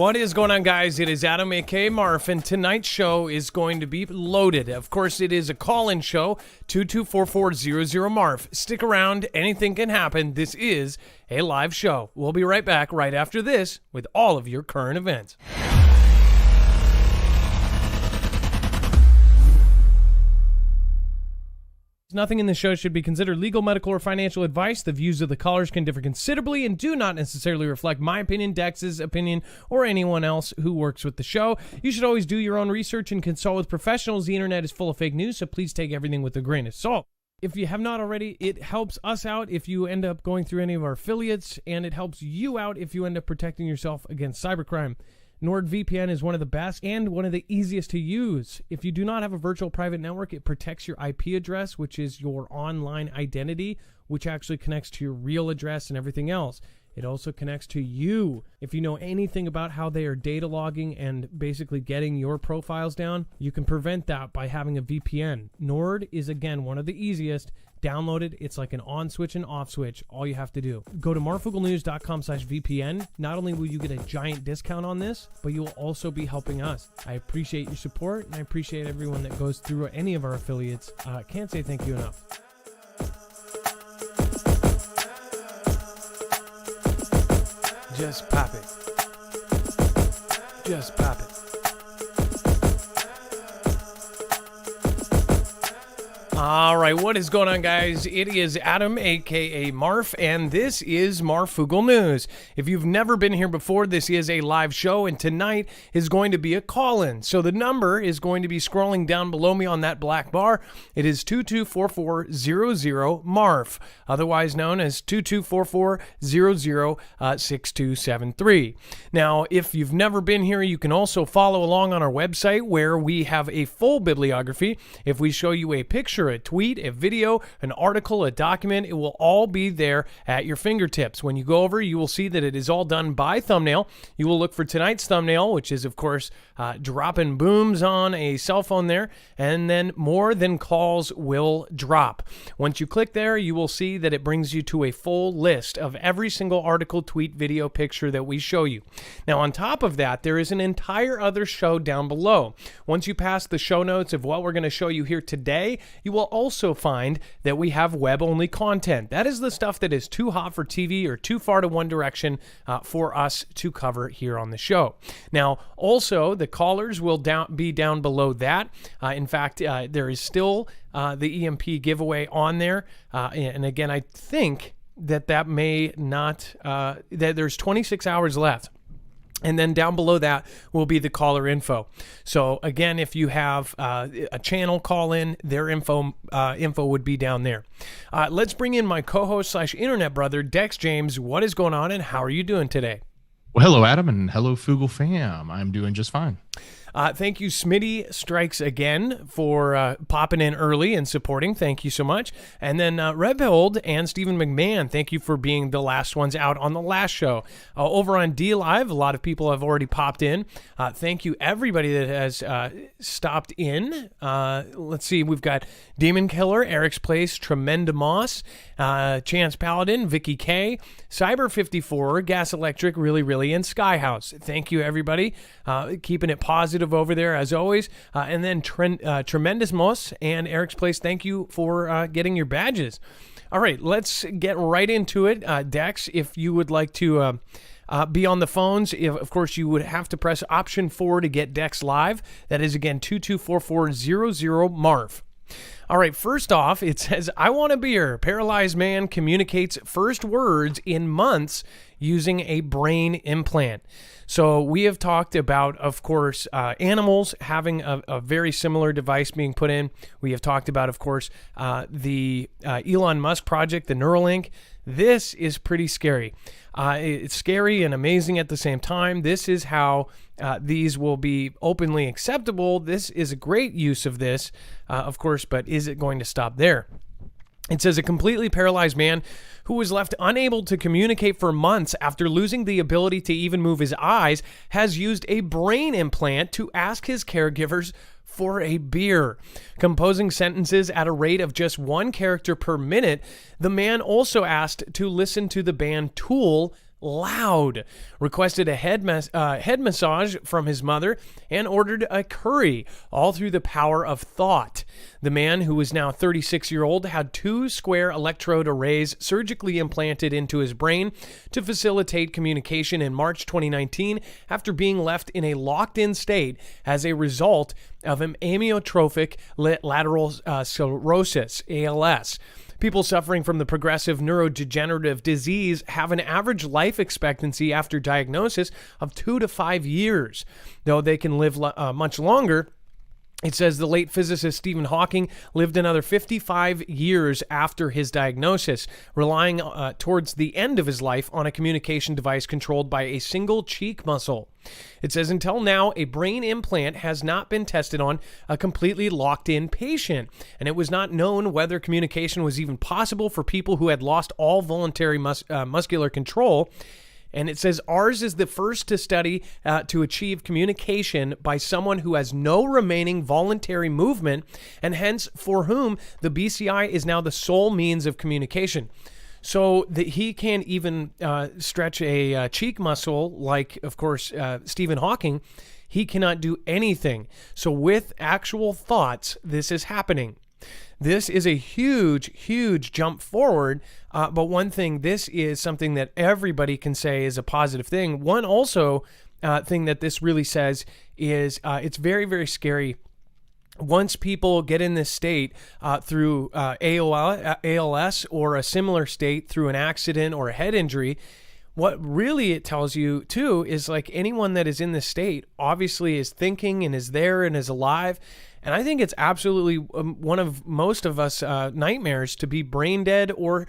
What is going on, guys? It is Adam, aka Marf, and tonight's show is going to be loaded. Of course, it is a call-in show, 224400 Marf. Stick around, anything can happen. This is a live show. We'll be right back right after this with all of your current events. Nothing in the show should be considered legal, medical, or financial advice. The views of the callers can differ considerably and do not necessarily reflect my opinion, Dex's opinion, or anyone else who works with the show. You should always do your own research and consult with professionals. The internet is full of fake news, so please take everything with a grain of salt. If you have not already, it helps us out if you end up going through any of our affiliates, and it helps you out if you end up protecting yourself against cybercrime. NordVPN is one of the best and one of the easiest to use. If you do not have a virtual private network, it protects your IP address, which is your online identity, which actually connects to your real address and everything else. It also connects to you. If you know anything about how they are data logging and basically getting your profiles down, you can prevent that by having a VPN. Nord is, again, one of the easiest. Download it. It's like an on switch and off switch. All you have to do. Go to marfooglenews.com/VPN. Not only will you get a giant discount on this, but you will also be helping us. I appreciate your support, and I appreciate everyone that goes through any of our affiliates. Can't say thank you enough. Just pop it. Just pop it. All right, what is going on, guys? It is Adam, aka Marf, and this is Marfoogle News. If you've never been here before, this is a live show, and tonight is going to be a call-in. So the number is going to be scrolling down below me on that black bar. It is 224400 Marf, otherwise known as 2244006273. Now, if you've never been here, you can also follow along on our website where we have a full bibliography. If we show you a picture, a tweet, a video, an article, a document, it will all be there at your fingertips. When you go over, you will see that it is all done by thumbnail. You will look for tonight's thumbnail, which is, of course, dropping booms on a cell phone there, and then more than calls will drop. Once you click there, you will see that it brings you to a full list of every single article, tweet, video, picture that we show you. Now, on top of that, there is an entire other show down below. Once you pass the show notes of what we're going to show you here today, you will also find that we have web-only content. That is the stuff that is too hot for TV or too far to one direction for us to cover here on the show. Now, also, the callers will be down below that. In fact, there is still the EMP giveaway on there. And again, I think that may not, that there's 26 hours left. And then down below that will be the caller info. So again, if you have a channel call in, their info would be down there. Let's bring in my co-host / internet brother, Dex James. What is going on, and how are you doing today? Well, hello, Adam, and hello, Foogle fam. I'm doing just fine. Thank you, Smitty Strikes again, for popping in early and supporting. Thank you so much. And then Rebhold and Stephen McMahon, thank you for being the last ones out on the last show. Over on D Live, a lot of people have already popped in. Thank you, everybody that has stopped in. Let's see, we've got Demon Killer, Eric's Place, Tremendamos, Chance Paladin, Vicky K, Cyber54, Gas Electric, Really, and Skyhouse. Thank you, everybody. Keeping it positive over there as always. And then Tremendous Moss and Eric's Place, thank you for getting your badges. All right, let's get right into it. Dex, if you would like to be on the phones, of course, you would have to press option 4 to get Dex live. That is, again, 224400 Marf. All right, first off, it says, I want a beer. Paralyzed man communicates first words in months using a brain implant. So we have talked about, of course, animals having a very similar device being put in. We have talked about, of course, the Elon Musk project, the Neuralink. This is pretty scary. It's scary and amazing at the same time. This is how these will be openly acceptable. This is a great use of this, of course, but is it going to stop there? It says a completely paralyzed man who was left unable to communicate for months after losing the ability to even move his eyes has used a brain implant to ask his caregivers for a beer. Composing sentences at a rate of just one character per minute, the man also asked to listen to the band Tool loud, requested a head massage from his mother, and ordered a curry, all through the power of thought. The man, who was now 36-year-old, had 2 square electrode arrays surgically implanted into his brain to facilitate communication in March 2019 after being left in a locked-in state as a result of an amyotrophic lateral sclerosis, ALS. People suffering from the progressive neurodegenerative disease have an average life expectancy after diagnosis of 2 to 5 years. Though they can live much longer, it says the late physicist Stephen Hawking lived another 55 years after his diagnosis, relying towards the end of his life on a communication device controlled by a single cheek muscle. It says, until now, a brain implant has not been tested on a completely locked-in patient, and it was not known whether communication was even possible for people who had lost all voluntary muscular control. And it says, ours is the first to study to achieve communication by someone who has no remaining voluntary movement, and hence for whom the BCI is now the sole means of communication. So that he can't even stretch a cheek muscle like, of course, Stephen Hawking. He cannot do anything. So with actual thoughts, this is happening. This is a huge, huge jump forward. But one thing, this is something that everybody can say is a positive thing. One also thing that this really says is it's very, very scary. Once people get in this state through ALS or a similar state through an accident or a head injury, what really it tells you too is like anyone that is in this state obviously is thinking and is there and is alive. And I think it's absolutely one of most of us nightmares to be brain dead or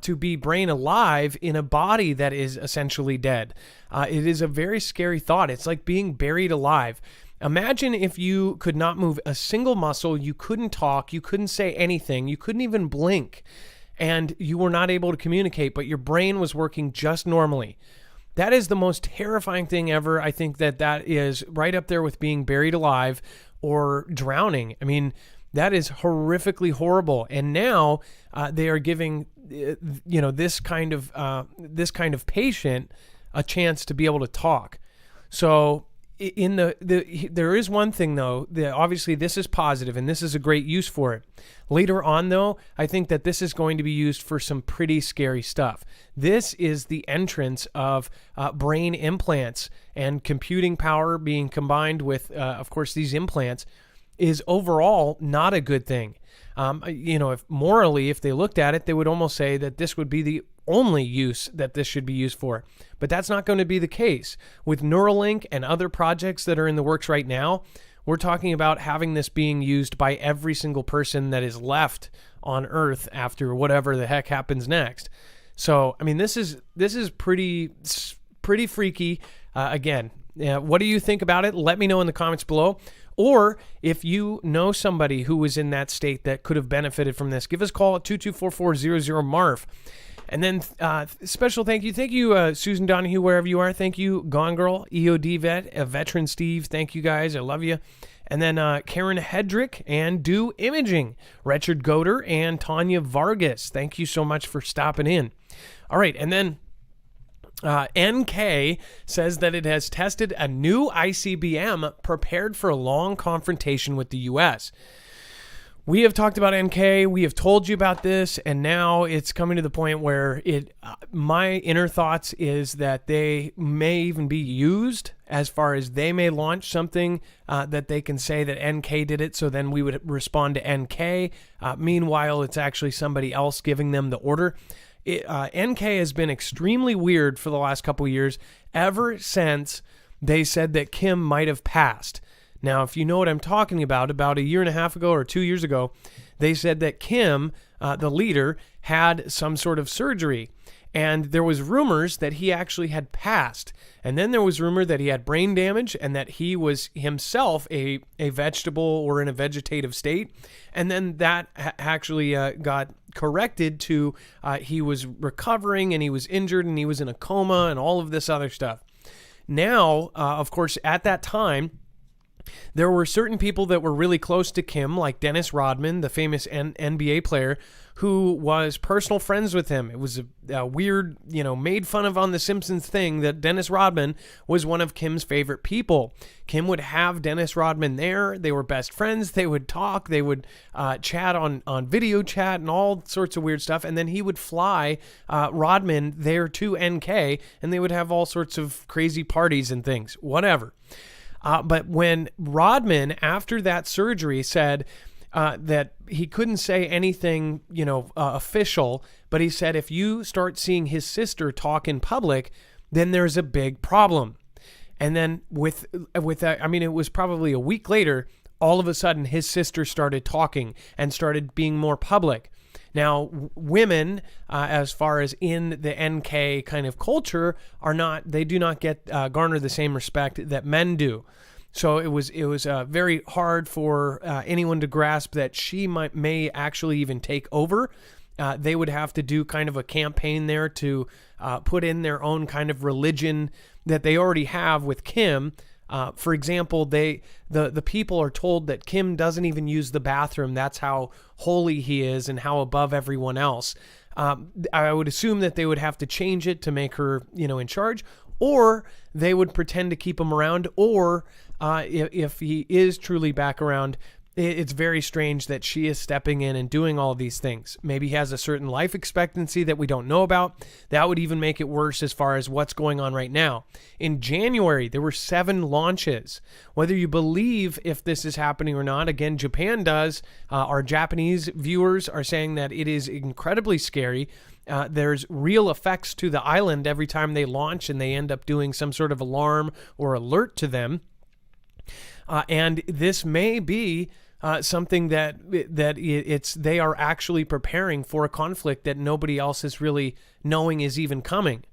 to be brain alive in a body that is essentially dead. It is a very scary thought. It's like being buried alive. Imagine if you could not move a single muscle, you couldn't talk, you couldn't say anything, you couldn't even blink, and you were not able to communicate, but your brain was working just normally. That is the most terrifying thing ever. I think that is right up there with being buried alive or drowning. I mean, that is horrifically horrible. And now they are giving this kind of patient a chance to be able to talk. So there is one thing though, obviously this is positive and this is a great use for it. Later on though, I think that this is going to be used for some pretty scary stuff. This is the entrance of brain implants, and computing power being combined with, of course, these implants is overall not a good thing. If they looked at it, they would almost say that this would be the only use that this should be used for. But that's not going to be the case. With Neuralink and other projects that are in the works right now, we're talking about having this being used by every single person that is left on Earth after whatever the heck happens next. So, I mean, this is pretty freaky. Again, what do you think about it? Let me know in the comments below. Or if you know somebody who was in that state that could have benefited from this, give us a call at 224-400-MARF. And then special thank you, Susan Donahue, wherever you are. Thank you, Gone Girl, EOD Vet, Veteran Steve. Thank you, guys. I love you. And then Karen Hedrick and Do Imaging, Richard Goder, and Tanya Vargas. Thank you so much for stopping in. All right, and then NK says that it has tested a new ICBM prepared for a long confrontation with the U.S. We have talked about NK. We have told you about this, and now it's coming to the point where my inner thoughts is that they may even be used as far as they may launch something that they can say that NK did it, so then we would respond to NK. Meanwhile, it's actually somebody else giving them the order. NK has been extremely weird for the last couple of years, ever since they said that Kim might have passed. Now, if you know what I'm talking about a year and a half ago or 2 years ago, they said that Kim, the leader, had some sort of surgery. And there was rumors that he actually had passed. And then there was rumor that he had brain damage and that he was himself a vegetable or in a vegetative state. And then that actually got corrected to he was recovering and he was injured and he was in a coma and all of this other stuff. Now, of course, at that time, There were certain people that were really close to Kim, like Dennis Rodman, the famous NBA player, who was personal friends with him. It was a weird, made fun of on The Simpsons thing that Dennis Rodman was one of Kim's favorite people. Kim would have Dennis Rodman there. They were best friends. They would talk. They would chat on video chat and all sorts of weird stuff. And then he would fly Rodman there to NK, and they would have all sorts of crazy parties and things, whatever. But when Rodman, after that surgery, said that he couldn't say anything, official, but he said if you start seeing his sister talk in public, then there's a big problem. And then with that, it was probably a week later, all of a sudden his sister started talking and started being more public. Now, women, as far as in the NK kind of culture, they do not get garner the same respect that men do. So it was very hard for anyone to grasp that she may actually even take over. They would have to do kind of a campaign there to put in their own kind of religion that they already have with Kim. For example, the people are told that Kim doesn't even use the bathroom. That's how holy he is and how above everyone else. I would assume that they would have to change it to make her, in charge, or they would pretend to keep him around, or if he is truly back around, it's very strange that she is stepping in and doing all these things. Maybe he has a certain life expectancy that we don't know about. That would even make it worse as far as what's going on right now. In January, there were 7 launches. Whether you believe if this is happening or not, again, Japan does. Our Japanese viewers are saying that it is incredibly scary. There's real effects to the island every time they launch, and they end up doing some sort of alarm or alert to them. And this may be something that they are actually preparing for a conflict that nobody else is really knowing is even coming.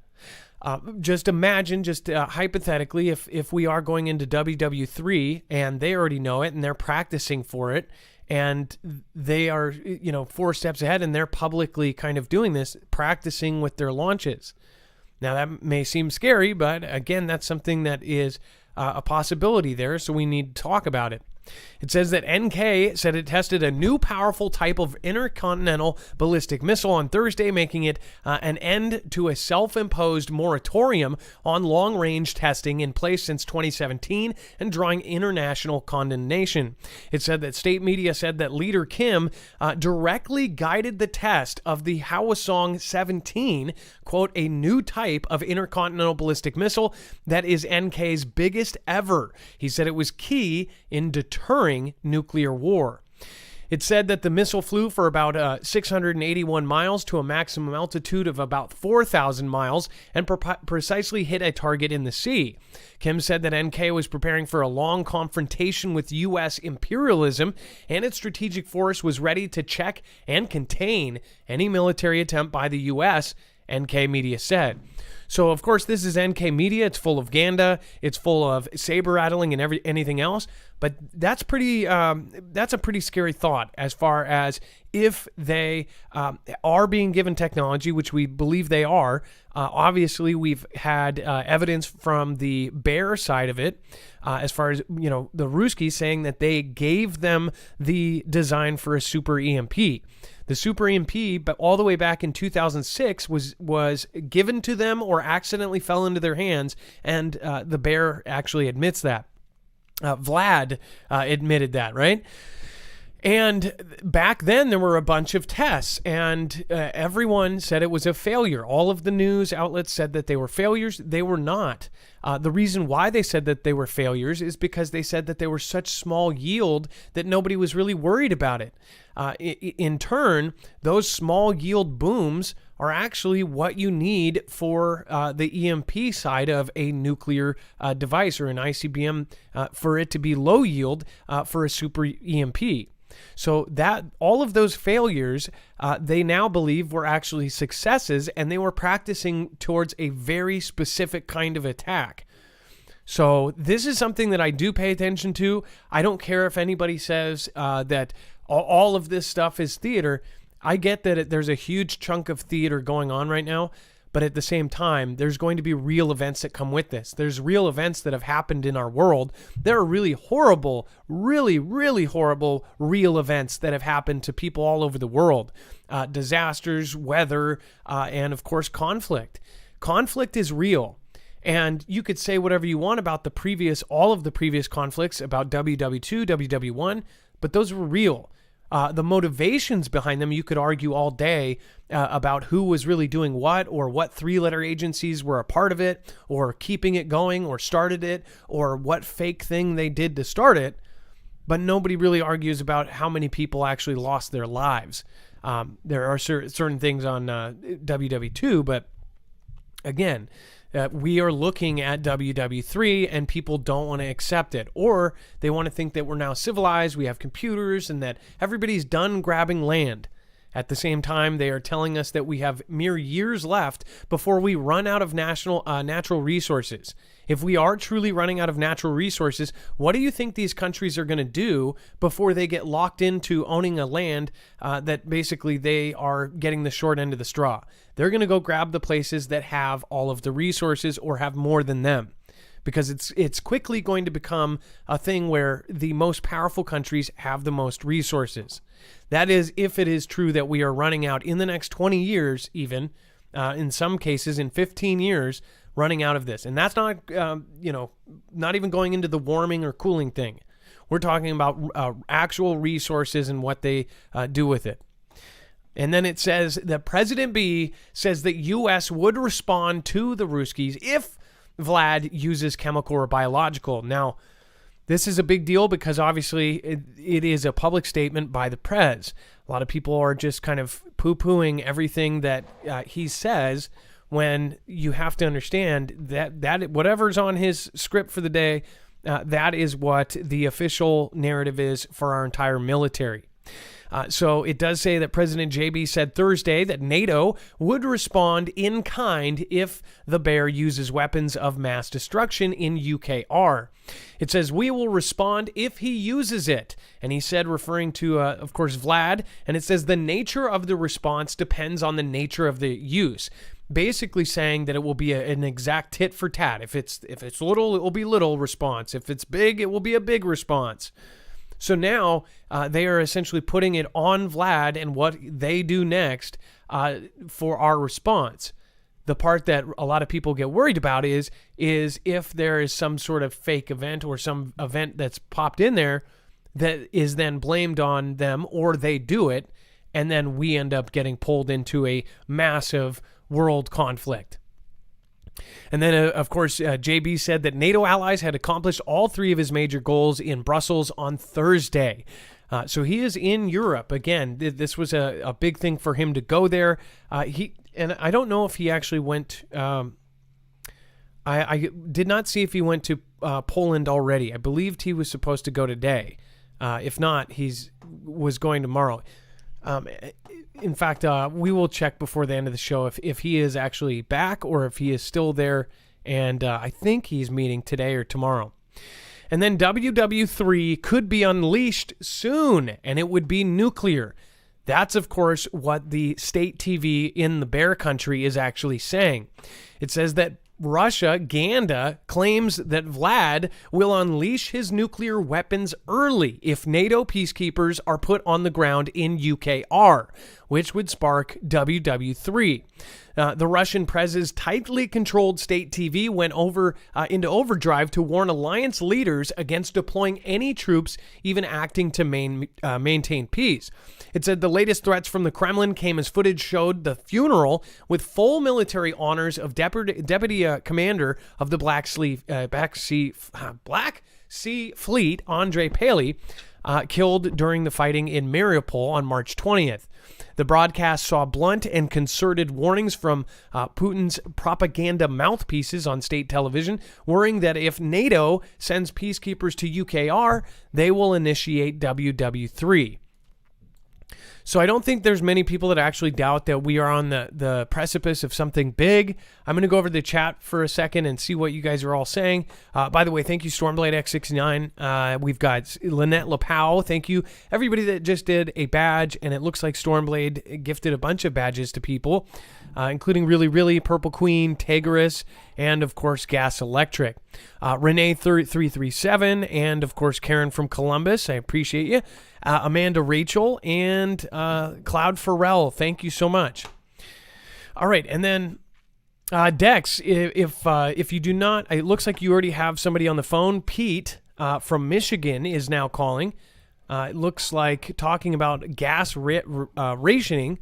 Just imagine, hypothetically, if we are going into WW3 and they already know it and they're practicing for it, and they are 4 steps ahead and they're publicly kind of doing this, practicing with their launches. Now that may seem scary, but again, that's something that is a possibility there, so we need to talk about it. It says that NK said it tested a new powerful type of intercontinental ballistic missile on Thursday, making it an end to a self-imposed moratorium on long-range testing in place since 2017 and drawing international condemnation. It said that state media said that leader Kim directly guided the test of the Hwasong 17, quote, a new type of intercontinental ballistic missile that is NK's biggest ever. He said it was key in deterring nuclear war. It said that the missile flew for about 681 miles to a maximum altitude of about 4,000 miles and precisely hit a target in the sea. Kim said that NK was preparing for a long confrontation with U.S. imperialism, and its strategic force was ready to check and contain any military attempt by the U.S., NK media said. So, of course, this is NK media. It's full of ganda. It's full of saber rattling and anything else. But that's a pretty scary thought as far as if they are being given technology, which we believe they are. Obviously, we've had evidence from the Bear side of it, as far as, the Ruskies saying that they gave them the design for a super EMP. The super EMP, but all the way back in 2006, was given to them or accidentally fell into their hands, and the Bear actually admits that. Vlad admitted that, right? And back then, there were a bunch of tests, and everyone said it was a failure. All of the news outlets said that they were failures. They were not. The reason why they said that they were failures is because they said that they were such small yield that nobody was really worried about it. In turn, those small yield booms are actually what you need for the EMP side of a nuclear device or an ICBM for it to be low yield for a super EMP. So that all of those failures, they now believe were actually successes, and they were practicing towards a very specific kind of attack. So this is something that I do pay attention to. I don't care if anybody says that all of this stuff is theater. I get that there's a huge chunk of theater going on right now, But at the same time, there's going to be real events that come with this. There's real events that have happened in our world. There are really horrible, really, really horrible real events that have happened to people all over the world. Disasters, weather, and of course, conflict. Conflict is real. And you could say whatever you want about all of the previous conflicts, about WW2, WW1, but those were real. The motivations behind them, you could argue all day about who was really doing what, or what three-letter agencies were a part of it, or keeping it going, or started it, or what fake thing they did to start it. But nobody really argues about how many people actually lost their lives. There are certain things on WW2, but again, we are looking at WW3 and people don't want to accept it, or they want to think that we're now civilized, we have computers, and that everybody's done grabbing land. At the same time, they are telling us that we have mere years left before we run out of natural resources. If we are truly running out of natural resources, what do you think these countries are going to do before they get locked into owning a land that basically they are getting the short end of the straw? They're going to go grab the places that have all of the resources or have more than them, because it's quickly going to become a thing where the most powerful countries have the most resources. That is, if it is true that we are running out in the next 20 years, even in some cases in 15 years, running out of this. And that's not, not even going into the warming or cooling thing. We're talking about actual resources and what they do with it. And then it says that President B says that U.S. would respond to the Ruskies if Vlad uses chemical or biological. Now, this is a big deal because obviously it is a public statement by the Prez. A lot of people are just kind of poo-pooing everything that he says, when you have to understand that whatever's on his script for the day, that is what the official narrative is for our entire military. So it does say that President JB said Thursday that NATO would respond in kind if the bear uses weapons of mass destruction in UKR. It says, we will respond if he uses it. And he said, referring to, of course, Vlad, and it says the nature of the response depends on the nature of the use. Basically saying that it will be an exact tit for tat. If it's little, it will be little response. If it's big, it will be a big response. So now they are essentially putting it on Vlad and what they do next for our response. The part that a lot of people get worried about is if there is some sort of fake event or some event that's popped in there that is then blamed on them, or they do it, and then we end up getting pulled into a massive world conflict. And then, of course, JB said that NATO allies had accomplished all three of his major goals in Brussels on Thursday. So he is in Europe. Again, this was a big thing for him to go there. And I don't know if he actually went... I did not see if he went to Poland already. I believed he was supposed to go today. If not, was going tomorrow. In fact, we will check before the end of the show if he is actually back or if he is still there. And I think he's meeting today or tomorrow. And then WW3 could be unleashed soon, and it would be nuclear. That's, of course, what the state TV in the bear country is actually saying. It says that Russia, Ganda, claims that Vlad will unleash his nuclear weapons early if NATO peacekeepers are put on the ground in UKR, which would spark WW3. The Russian Prez's tightly controlled state TV went into overdrive to warn alliance leaders against deploying any troops even acting to maintain peace. It said the latest threats from the Kremlin came as footage showed the funeral with full military honors of Deputy Commander of the Black Sea Fleet, Andrei Paley, killed during the fighting in Mariupol on March 20th. The broadcast saw blunt and concerted warnings from Putin's propaganda mouthpieces on state television, worrying that if NATO sends peacekeepers to UKR, they will initiate WW3. So I don't think there's many people that actually doubt that we are on the precipice of something big. I'm going to go over to the chat for a second and see what you guys are all saying. By the way, thank you, Stormblade X69. We've got Lynette LaPow. Thank you. Everybody that just did a badge, and it looks like Stormblade gifted a bunch of badges to people. including Really Really, Purple Queen, Tegaris, and of course Gas Electric. Renee 337, and of course Karen from Columbus. I appreciate you. Amanda Rachel and Cloud Farrell. Thank you so much. All right, and then Dex, if you do not, it looks like you already have somebody on the phone. Pete from Michigan is now calling. It looks like talking about gas rationing.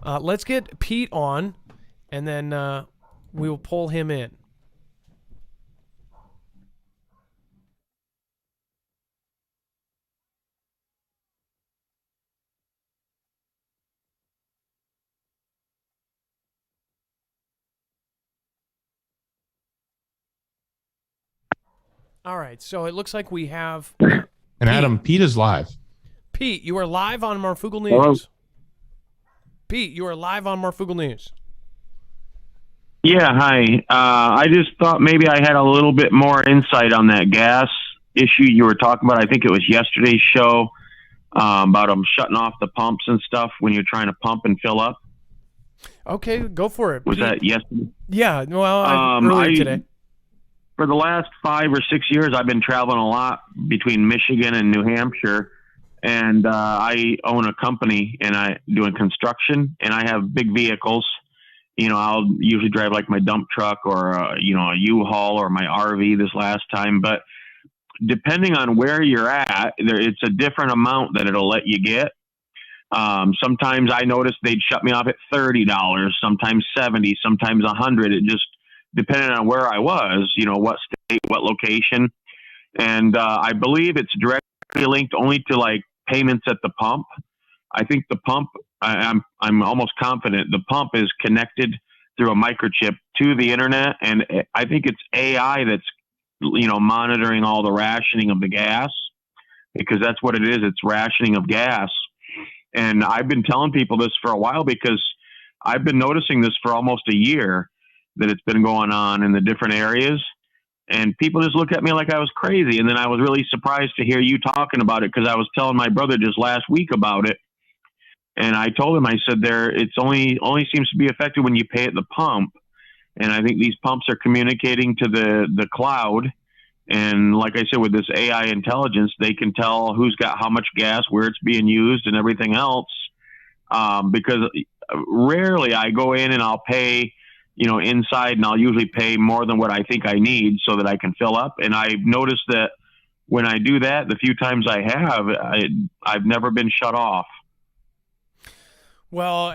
Let's get Pete on, and then we will pull him in. All right, so it looks like we have... And Adam, Pete is live. Pete, you are live on Marfoogle News. Hello? Pete, you are live on Marfoogle News. Yeah, hi. I just thought maybe I had a little bit more insight on that gas issue you were talking about. I think it was yesterday's show about them shutting off the pumps and stuff when you're trying to pump and fill up. Okay, go for it. Was Pete. that yesterday? Yeah, well, earlier today. For the last 5 or 6 years, I've been traveling a lot between Michigan and New Hampshire, and I own a company and I doing construction, and I have big vehicles. You know, I'll usually drive like my dump truck or a U-Haul or my RV this last time. But depending on where you're at, it's a different amount that it'll let you get. Sometimes I noticed they'd shut me off at $30, sometimes $70, sometimes $100. It just depending on where I was, what state, what location. And I believe it's directly linked only to like payments at the pump. I think the pump, I'm almost confident the pump is connected through a microchip to the internet. And I think it's AI that's, monitoring all the rationing of the gas, because that's what it is. It's rationing of gas. And I've been telling people this for a while because I've been noticing this for almost a year, that it's been going on in the different areas, and people just look at me like I was crazy. And then I was really surprised to hear you talking about it, because I was telling my brother just last week about it. And I told him, I said, it's only seems to be affected when you pay at the pump. And I think these pumps are communicating to the cloud. And like I said, with this AI intelligence, they can tell who's got how much gas, where it's being used, and everything else. Because rarely I go in and I'll pay, inside, and I'll usually pay more than what I think I need so that I can fill up. And I've noticed that when I do that, the few times I have, I've never been shut off. Well,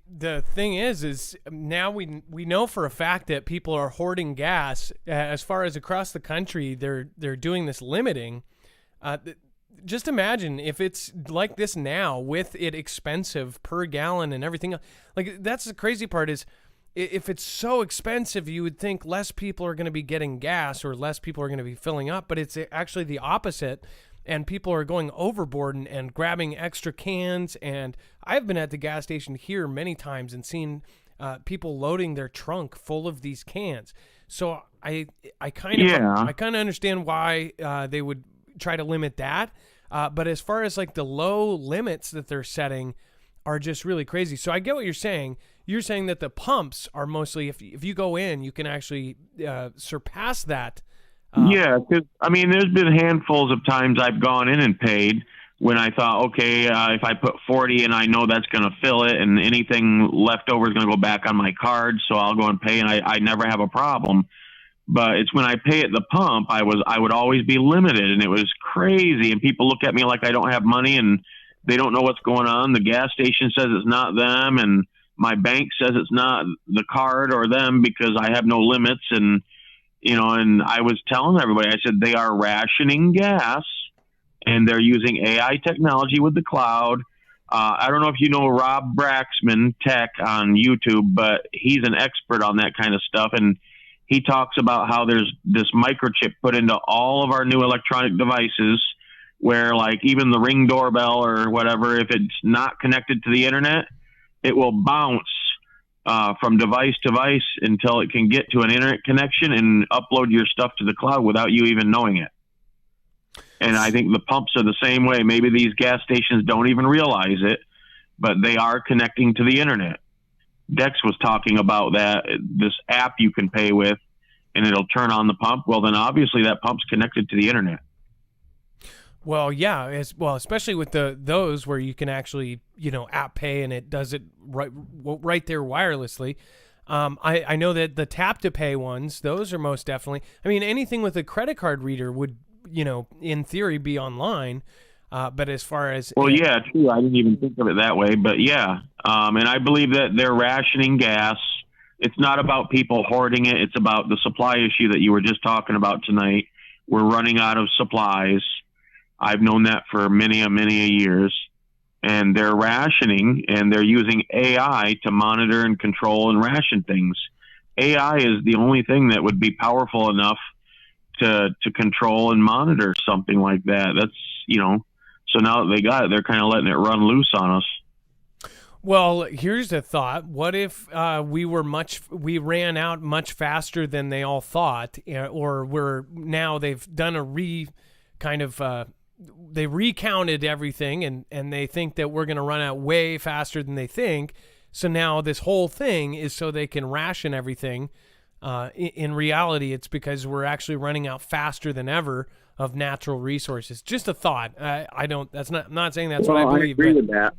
the thing is now we know for a fact that people are hoarding gas. As far as across the country, they're doing this limiting. Just imagine if it's like this now, with it expensive per gallon and everything. Like, that's the crazy part is, if it's so expensive, you would think less people are going to be getting gas or less people are going to be filling up, but it's actually the opposite. And people are going overboard and grabbing extra cans. And I've been at the gas station here many times and seen people loading their trunk full of these cans. So I kind of understand why they would try to limit that. But as far as like the low limits that they're setting are just really crazy. So I get what you're saying. You're saying that the pumps are mostly, if you go in, you can actually surpass that. Yeah, because, there's been handfuls of times I've gone in and paid when I thought, okay, if I put 40 in, I know that's going to fill it, and anything left over is going to go back on my card, so I'll go and pay, and I never have a problem. But it's when I pay at the pump, I would always be limited, and it was crazy. And people look at me like I don't have money, and they don't know what's going on. The gas station says it's not them, and my bank says it's not the card or them because I have no limits. And, and I was telling everybody, I said, they are rationing gas, and they're using AI technology with the cloud. I don't know if you know Rob Braxman Tech on YouTube, but he's an expert on that kind of stuff. And he talks about how there's this microchip put into all of our new electronic devices where, like, even the Ring doorbell or whatever, if it's not connected to the internet, it will bounce from device to device until it can get to an internet connection and upload your stuff to the cloud without you even knowing it. And I think the pumps are the same way. Maybe these gas stations don't even realize it, but they are connecting to the internet. Dex was talking about this app you can pay with, and it'll turn on the pump. Well, then obviously that pump's connected to the internet. Well, yeah, especially with those where you can actually, app pay and it does it right there wirelessly. I know that the tap to pay ones, those are most definitely. I mean, anything with a credit card reader would, in theory, be online. But as far as yeah, true. I didn't even think of it that way, but yeah. And I believe that they're rationing gas. It's not about people hoarding it. It's about the supply issue that you were just talking about tonight. We're running out of supplies. I've known that for many years. And they're rationing, and they're using AI to monitor and control and ration things. AI is the only thing that would be powerful enough to control and monitor something like that. That's, so now that they got it, they're kind of letting it run loose on us. Well, here's a thought. What if we ran out much faster than they all thought, or they've done they recounted everything and they think that we're going to run out way faster than they think. So now this whole thing is so they can ration everything. In reality, it's because we're actually running out faster than ever of natural resources. Just a thought. I'm not saying that's what I believe. I agree with that.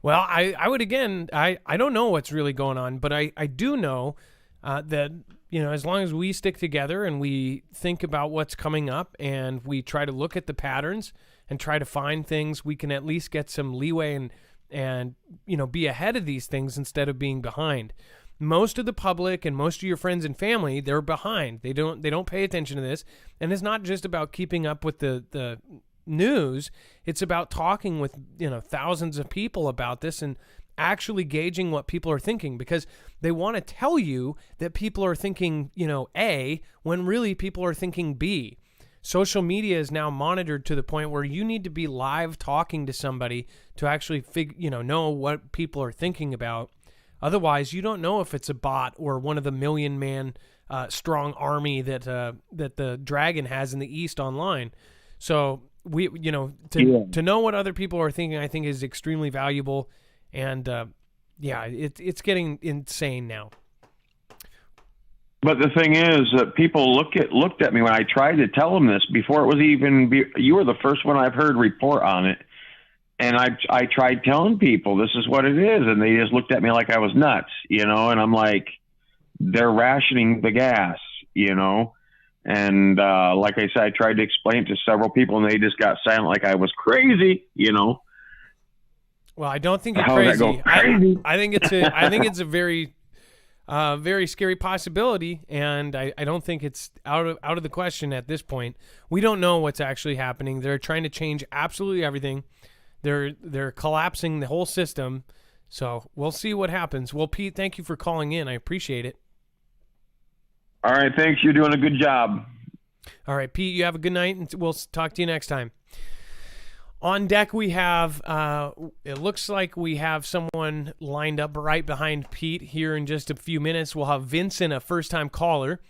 Well, I would again, I don't know what's really going on, but I do know that, as long as we stick together and we think about what's coming up and we try to look at the patterns and try to find things, we can at least get some leeway and be ahead of these things instead of being behind. Most of the public and most of your friends and family, they're behind. They don't pay attention to this. And it's not just about keeping up with the news. It's about talking with, thousands of people about this and actually gauging what people are thinking, because they want to tell you that people are thinking, A, when really people are thinking B. Social media is now monitored to the point where you need to be live talking to somebody to actually know what people are thinking about. Otherwise, you don't know if it's a bot or one of the million-man strong army that the Dragon has in the East online. So to know what other people are thinking, I think is extremely valuable. And it's getting insane now. But the thing is that people looked at me when I tried to tell them this before it was even. You were the first one I've heard report on it, and I tried telling people this is what it is, and they just looked at me like I was nuts, And I'm like, they're rationing the gas, And like I said, I tried to explain it to several people, and they just got silent like I was crazy, Well, I don't think you're crazy. I think it's a very, very scary possibility, and I don't think it's out of the question at this point. We don't know what's actually happening. They're trying to change absolutely everything. They're collapsing the whole system. So we'll see what happens. Well, Pete, thank you for calling in. I appreciate it. All right, thanks. You're doing a good job. All right, Pete, you have a good night, and we'll talk to you next time. On deck, we have, it looks like we have someone lined up right behind Pete here in just a few minutes. We'll have Vincent, a first-time caller,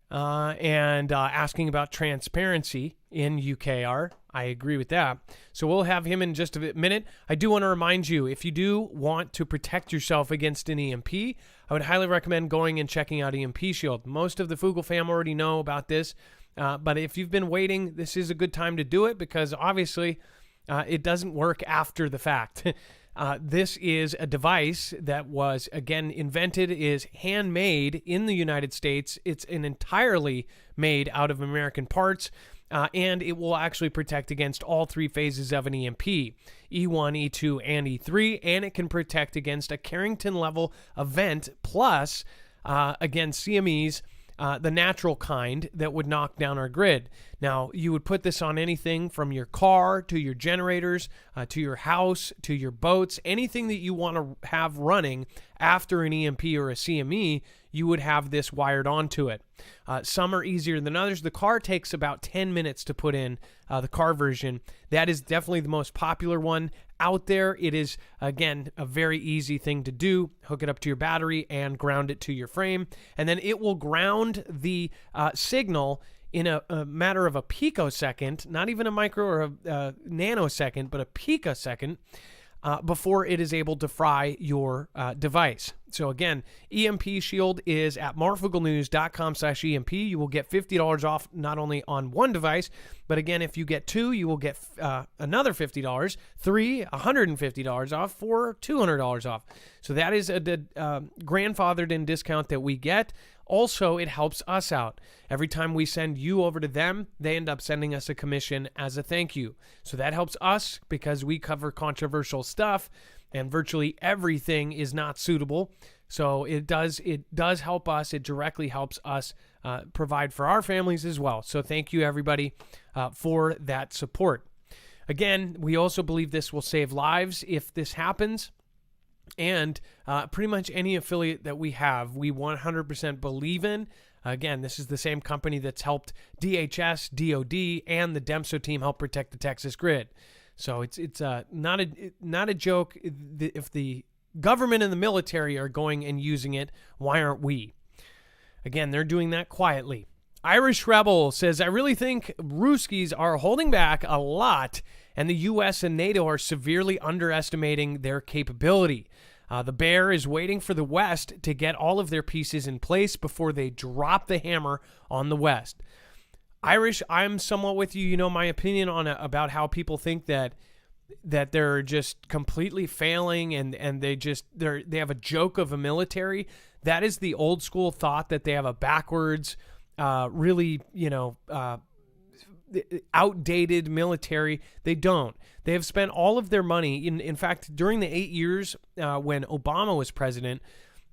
and asking about transparency in UKR. I agree with that. So we'll have him in just a minute. I do want to remind you, if you do want to protect yourself against an EMP, I would highly recommend going and checking out EMP Shield. Most of the Fugel fam already know about this, but if you've been waiting, this is a good time to do it, because obviously it doesn't work after the fact. This is a device that was, again, invented, is handmade in the United States. It's an entirely made out of American parts, and it will actually protect against all three phases of an EMP, E1, E2, and E3, and it can protect against a Carrington-level event, plus, again, CMEs, the natural kind that would knock down our grid. Now, you would put this on anything from your car to your generators, to your house, to your boats, anything that you want to have running after an EMP or a CME, you would have this wired onto it. Some are easier than others. The car takes about 10 minutes to put in, the car version. That is definitely the most popular one out there. It is, again, a very easy thing to do. Hook it up to your battery and ground it to your frame. And then it will ground the signal in a matter of a picosecond, not even a micro or a nanosecond, but a picosecond, before it is able to fry your device. So again, EMP Shield is at marfooglenews.com/EMP. You will get $50 off not only on one device, but again, if you get two, you will get another $50, three, $150 off, four, $200 off. So that is a grandfathered in discount that we get. Also, it helps us out. Every time we send you over to them, they end up sending us a commission as a thank you. So that helps us because we cover controversial stuff and virtually everything is not suitable. So it does help us. It directly helps us provide for our families as well. So thank you, everybody, for that support. Again, we also believe this will save lives if this happens. And pretty much any affiliate that we have, we 100% believe in. Again, this is the same company that's helped DHS, DOD, and the DEMSO team help protect the Texas grid. So it's not a joke. If the government and the military are going and using it, why aren't we? Again, they're doing that quietly. Irish Rebel says, I really think Ruskies are holding back a lot, and the U.S. and NATO are severely underestimating their capability. The bear is waiting for the West to get all of their pieces in place before they drop the hammer on the West. Irish, I'm somewhat with you. You know my opinion on about how people think that they're just completely failing and they have a joke of a military. That is the old school thought that they have a backwards, really, outdated military. They don't. They have spent all of their money. In fact, during the 8 years when Obama was president,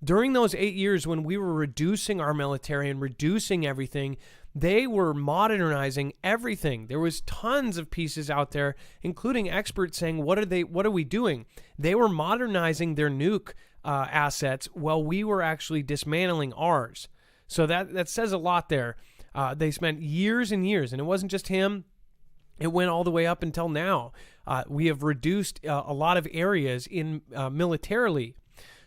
during those 8 years when we were reducing our military and reducing everything, they were modernizing everything. There was tons of pieces out there, including experts saying, what are we doing? They were modernizing their nuke assets while we were actually dismantling ours. So that says a lot there. They spent years and years, and it wasn't just him. It went all the way up until now. We have reduced a lot of areas in militarily.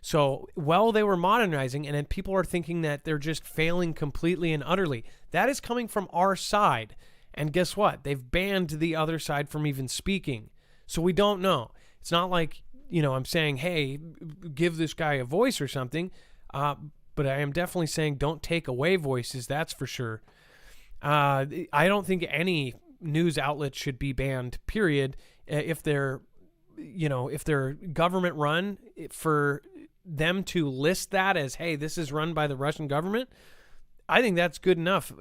So while they were modernizing, and then people are thinking that they're just failing completely and utterly, that is coming from our side. And guess what? They've banned the other side from even speaking. So we don't know. It's not like, I'm saying, hey, give this guy a voice or something. But I am definitely saying don't take away voices. That's for sure. I don't think any news outlet should be banned, period. If they're government run, for them to list that as, hey, this is run by the Russian government, I think that's good enough.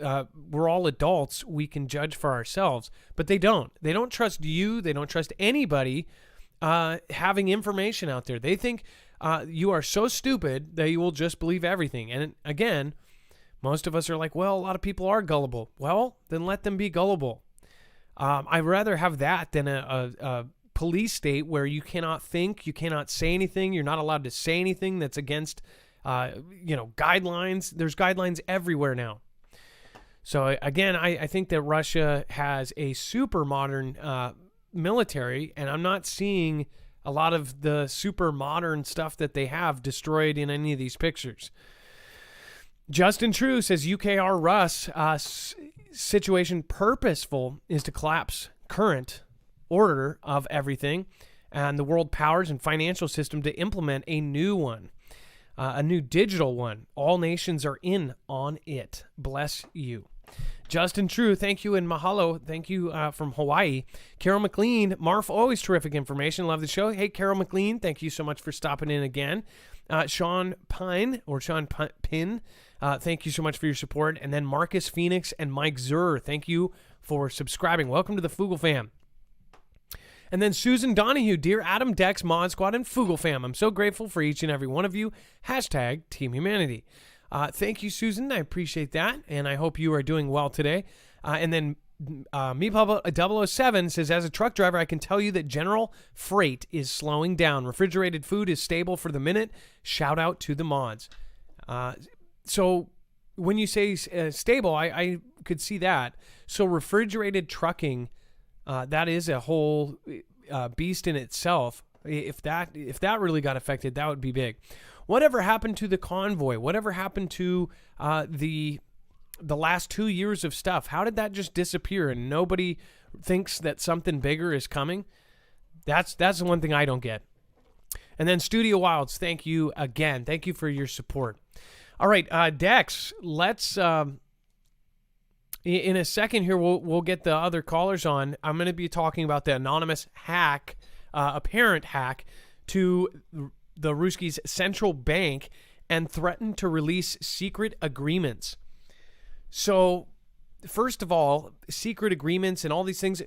We're all adults. We can judge for ourselves. But they don't. They don't trust you. They don't trust anybody having information out there. They think you are so stupid that you will just believe everything. And again, most of us are like, well, a lot of people are gullible. Well, then let them be gullible. I'd rather have that than a police state where you cannot think, you cannot say anything, you're not allowed to say anything that's against, guidelines. There's guidelines everywhere now. So again, I think that Russia has a super modern military, and I'm not seeing a lot of the super modern stuff that they have destroyed in any of these pictures. Justin True says UKR Russ situation purposeful is to collapse current order of everything and the world powers and financial system to implement a new one, a new digital one. All nations are in on it. Bless you. Justin True, thank you, and mahalo. Thank you from Hawaii. Carol McLean, Marf, always terrific information. Love the show. Hey, Carol McLean, thank you so much for stopping in again. Sean Pine, thank you so much for your support. And then Marcus Phoenix and Mike Zur, thank you for subscribing. Welcome to the Foogle fam. And then Susan Donahue, dear Adam, Dex, Mod Squad, and Foogle fam, I'm so grateful for each and every one of you. Hashtag Team Humanity. Thank you, Susan. I appreciate that, and I hope you are doing well today. And then Meatbubba 007 says, as a truck driver, I can tell you that general freight is slowing down. Refrigerated food is stable for the minute. Shout out to the mods. So when you say stable, I could see that. So refrigerated trucking, that is a whole beast in itself. If that really got affected, that would be big. Whatever happened to the convoy? Whatever happened to the last 2 years of stuff? How did that just disappear and nobody thinks that something bigger is coming? That's the one thing I don't get. And then Studio Wilds, thank you again. Thank you for your support. All right, Dex, let's in a second here we'll get the other callers on. I'm going to be talking about the anonymous hack, apparent hack to the Ruski's central bank, and threatened to release secret agreements. So, first of all, secret agreements and all these things.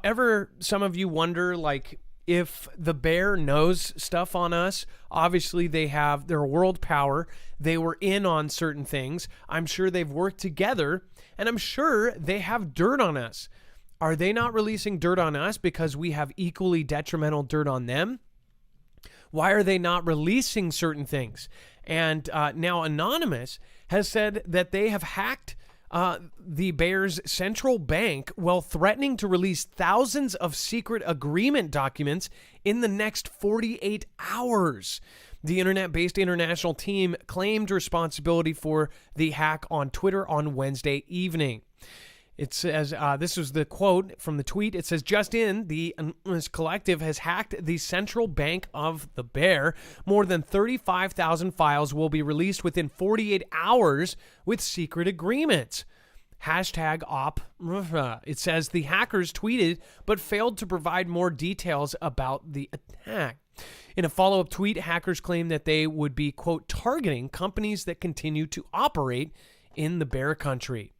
Ever some of you wonder, like, if the bear knows stuff on us? Obviously, they're a world power. They were in on certain things. I'm sure they've worked together, and I'm sure they have dirt on us. Are they not releasing dirt on us because we have equally detrimental dirt on them? Why are they not releasing certain things? And now Anonymous has said that they have hacked the Bears' central bank while threatening to release thousands of secret agreement documents in the next 48 hours. The internet-based international team claimed responsibility for the hack on Twitter on Wednesday evening. It says, this was the quote from the tweet. It says, just in, the Anonymous Collective has hacked the central bank of the Bear. More than 35,000 files will be released within 48 hours with secret agreements. Hashtag op. It says the hackers tweeted but failed to provide more details about the attack. In a follow-up tweet, hackers claimed that they would be, quote, targeting companies that continue to operate in the Bear country.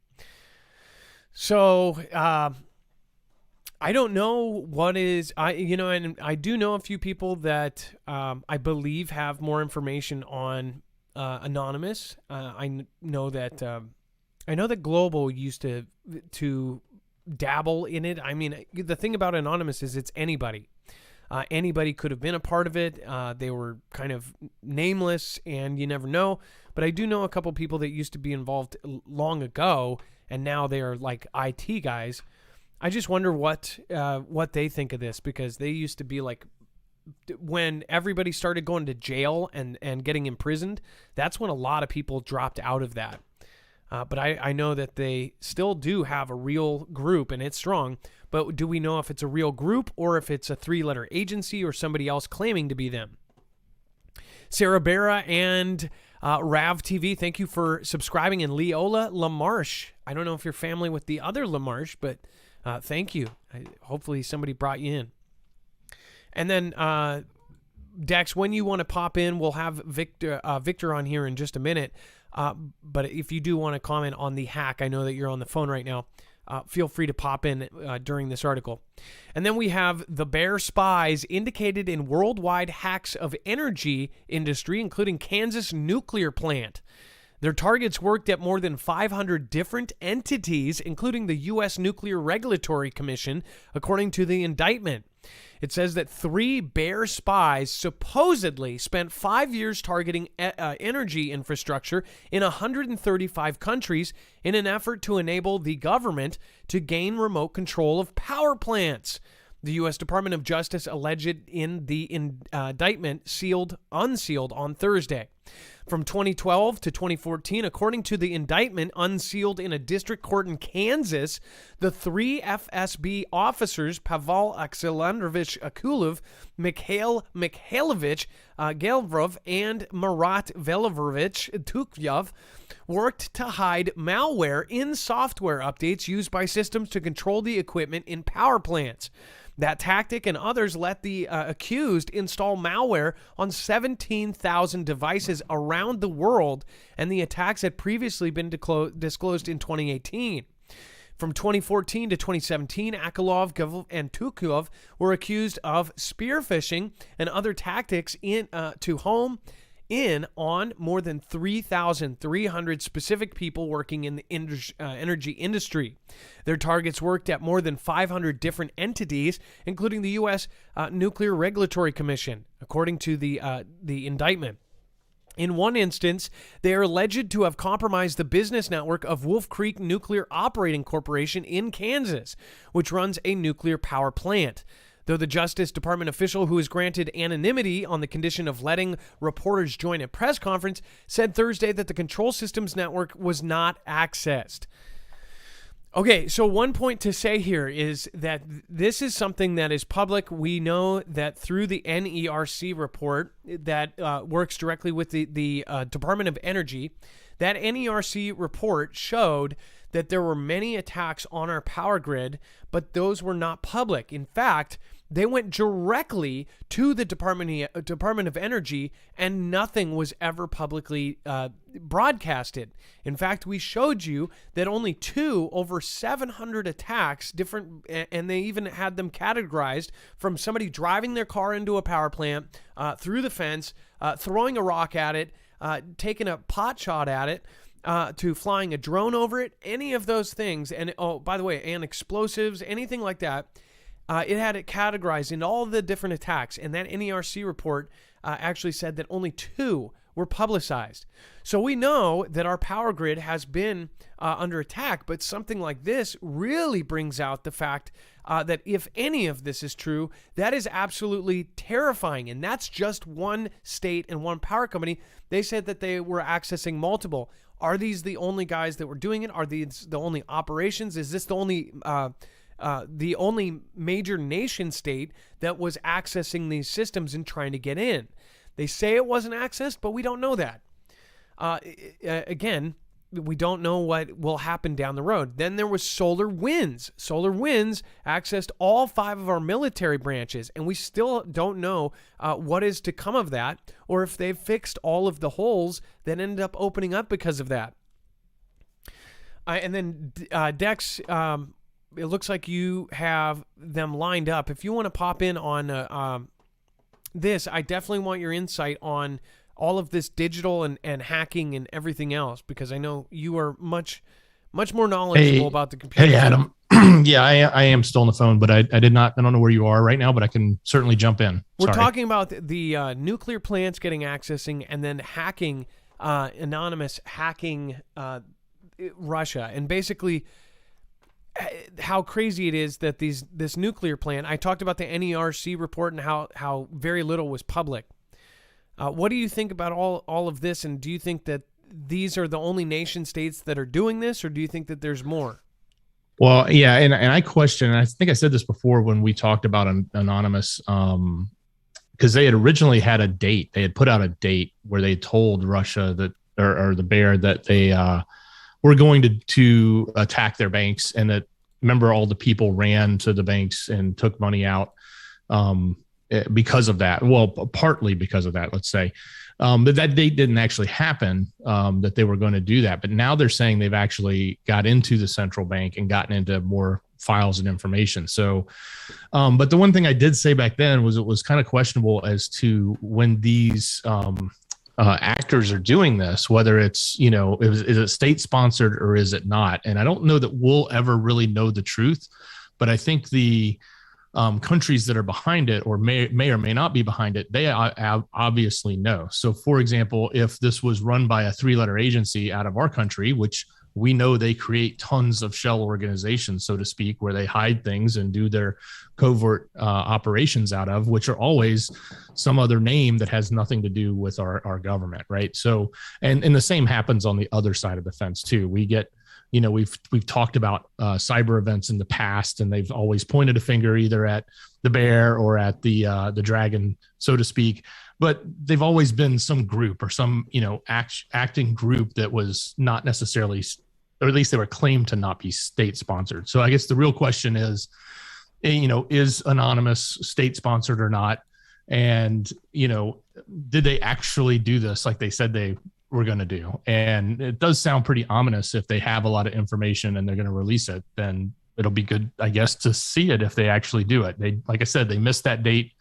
So, I don't know what is, and I do know a few people that I believe have more information on Anonymous. I know that Global used to dabble in it. I mean, the thing about Anonymous is it's anybody. Anybody could have been a part of it. They were kind of nameless, and you never know. But I do know a couple people that used to be involved long ago, and now they are like IT guys. I just wonder what they think of this, because they used to be like, when everybody started going to jail and getting imprisoned, that's when a lot of people dropped out of that. But I know that they still do have a real group, and it's strong. But do we know if it's a real group or if it's a 3-letter agency or somebody else claiming to be them? Sarah Barra and Rav TV, thank you for subscribing. And Leola LaMarche, I don't know if you're family with the other LaMarche, but thank you. Hopefully somebody brought you in. And then Dex, when you want to pop in, we'll have Victor on here in just a minute. But if you do want to comment on the hack, I know that you're on the phone right now. Feel free to pop in during this article. And then we have the Bear spies indicated in worldwide hacks of energy industry, including Kansas nuclear plant. Their targets worked at more than 500 different entities, including the U.S. Nuclear Regulatory Commission, according to the indictment. It says that 3 Bear spies supposedly spent 5 years targeting energy infrastructure in 135 countries in an effort to enable the government to gain remote control of power plants. The U.S. Department of Justice alleged in the indictment unsealed on Thursday. From 2012 to 2014, according to the indictment unsealed in a district court in Kansas, the 3 FSB officers, Pavel Alexandrovich Akulov, Mikhail Mikhailovich Gelvrov, and Marat Velivorovich Tukyov, worked to hide malware in software updates used by systems to control the equipment in power plants. That tactic and others let the accused install malware on 17,000 devices around the world, and the attacks had previously been disclosed in 2018. From 2014 to 2017, Akulov and Tukyov were accused of spear phishing and other tactics to home in on more than 3,300 specific people working in the energy industry. Their targets worked at more than 500 different entities, including the U.S. Nuclear Regulatory Commission, according to the indictment. In one instance, they are alleged to have compromised the business network of Wolf Creek Nuclear Operating Corporation in Kansas, which runs a nuclear power plant. Though the Justice Department official who was granted anonymity on the condition of letting reporters join a press conference said Thursday that the control systems network was not accessed. Okay, so one point to say here is that this is something that is public. We know that through the NERC report that works directly with the Department of Energy, that NERC report showed that there were many attacks on our power grid, but those were not public. In fact, they went directly to the Department of Energy, and nothing was ever publicly broadcasted. In fact, we showed you that only 2 over 700 attacks, different, and they even had them categorized from somebody driving their car into a power plant, through the fence, throwing a rock at it, taking a pot shot at it, to flying a drone over it, any of those things. And oh, by the way, and explosives, anything like that. It had it categorized in all the different attacks, and that NERC report actually said that only 2 were publicized. So we know that our power grid has been under attack, but something like this really brings out the fact that if any of this is true, that is absolutely terrifying. And that's just one state and one power company. They said that they were accessing multiple. Are these the only guys that were doing it? Are these the only operations? Is this the only major nation state that was accessing these systems and trying to get in? They say it wasn't accessed, but we don't know that. Again, we don't know what will happen down the road. Then there was Solar Winds. Solar Winds accessed all 5 of our military branches, and we still don't know what is to come of that, or if they've fixed all of the holes that ended up opening up because of that. And then Dex, it looks like you have them lined up. If you want to pop in on this, I definitely want your insight on all of this digital and hacking and everything else, because I know you are much more knowledgeable about the computer. Hey, Adam. Yeah, I am still on the phone, but I don't know where you are right now, but I can certainly jump in. We're talking about the nuclear plants getting accessing, and then hacking, anonymous hacking Russia, and basically how crazy it is that this nuclear plant. I talked about the NERC report and how very little was public. What do you think about all of this, and do you think that these are the only nation states that are doing this, or do you think that there's more? Well, yeah, and I question, and I think I said this before when we talked about anonymous, because they had originally had a date. They had put out a date where they told Russia that, or the bear, that they were going to attack their banks, and that, remember, all the people ran to the banks and took money out because of that. Well, partly because of that, let's say. But that date didn't actually happen, that they were going to do that. But now they're saying they've actually got into the central bank and gotten into more files and information. So, but the one thing I did say back then was it was kind of questionable as to when these actors are doing this, whether it's, is it state sponsored or is it not? And I don't know that we'll ever really know the truth, but I think the countries that are behind it, or may or may not be behind it, they obviously know. So, for example, if this was run by a 3-letter agency out of our country, which we know they create tons of shell organizations, so to speak, where they hide things and do their covert operations out of, which are always some other name that has nothing to do with our government, right? So, and the same happens on the other side of the fence too. We get, we've talked about cyber events in the past, and they've always pointed a finger either at the bear or at the dragon, so to speak. But they've always been some group or some, acting group that was not necessarily, or at least they were claimed to not be state sponsored. So I guess the real question is, is anonymous state sponsored or not? And, did they actually do this like they said they were going to do? And it does sound pretty ominous. If they have a lot of information and they're going to release it, then it'll be good, I guess, to see it if they actually do it. They, like I said, they missed that date.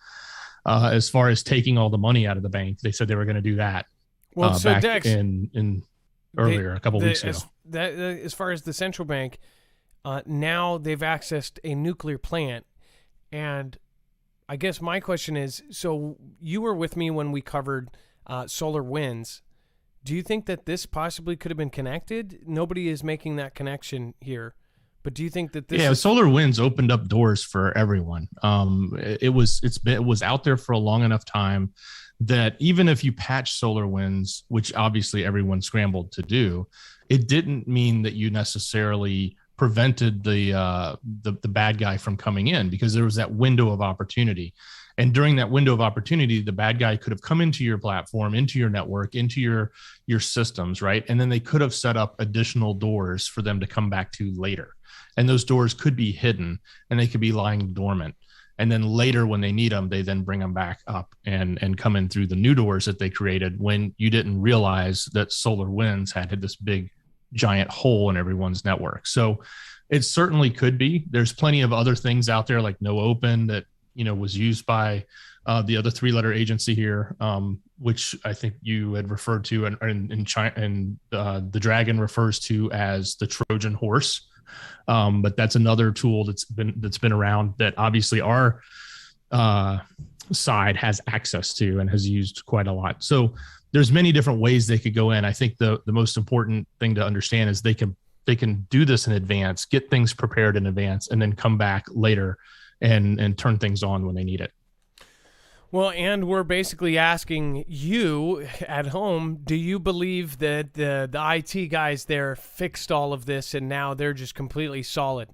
As far as taking all the money out of the bank, they said they were going to do that. Well, so back Dex, in earlier, a couple weeks ago. As far as the central bank, now they've accessed a nuclear plant, and I guess my question is: so you were with me when we covered Solar Winds. Do you think that this possibly could have been connected? Nobody is making that connection here. But do you think that this? Yeah, Solar Winds opened up doors for everyone. It was out there for a long enough time that even if you patch Solar Winds, which obviously everyone scrambled to do, it didn't mean that you necessarily prevented the bad guy from coming in, because there was that window of opportunity. And during that window of opportunity, the bad guy could have come into your platform, into your network, into your systems, right? And then they could have set up additional doors for them to come back to later. And those doors could be hidden and they could be lying dormant. And then later when they need them, they then bring them back up and come in through the new doors that they created when you didn't realize that SolarWinds had this big giant hole in everyone's network. So it certainly could be. There's plenty of other things out there like NoOpen that, was used by the other 3-letter agency here, which I think you had referred to in China, and the Dragon refers to as the Trojan horse. But that's another tool that's been around that obviously our side has access to and has used quite a lot. So there's many different ways they could go in. I think the most important thing to understand is they can do this in advance, get things prepared in advance, and then come back later and turn things on when they need it. Well, and we're basically asking you at home, do you believe that the IT guys there fixed all of this and now they're just completely solid?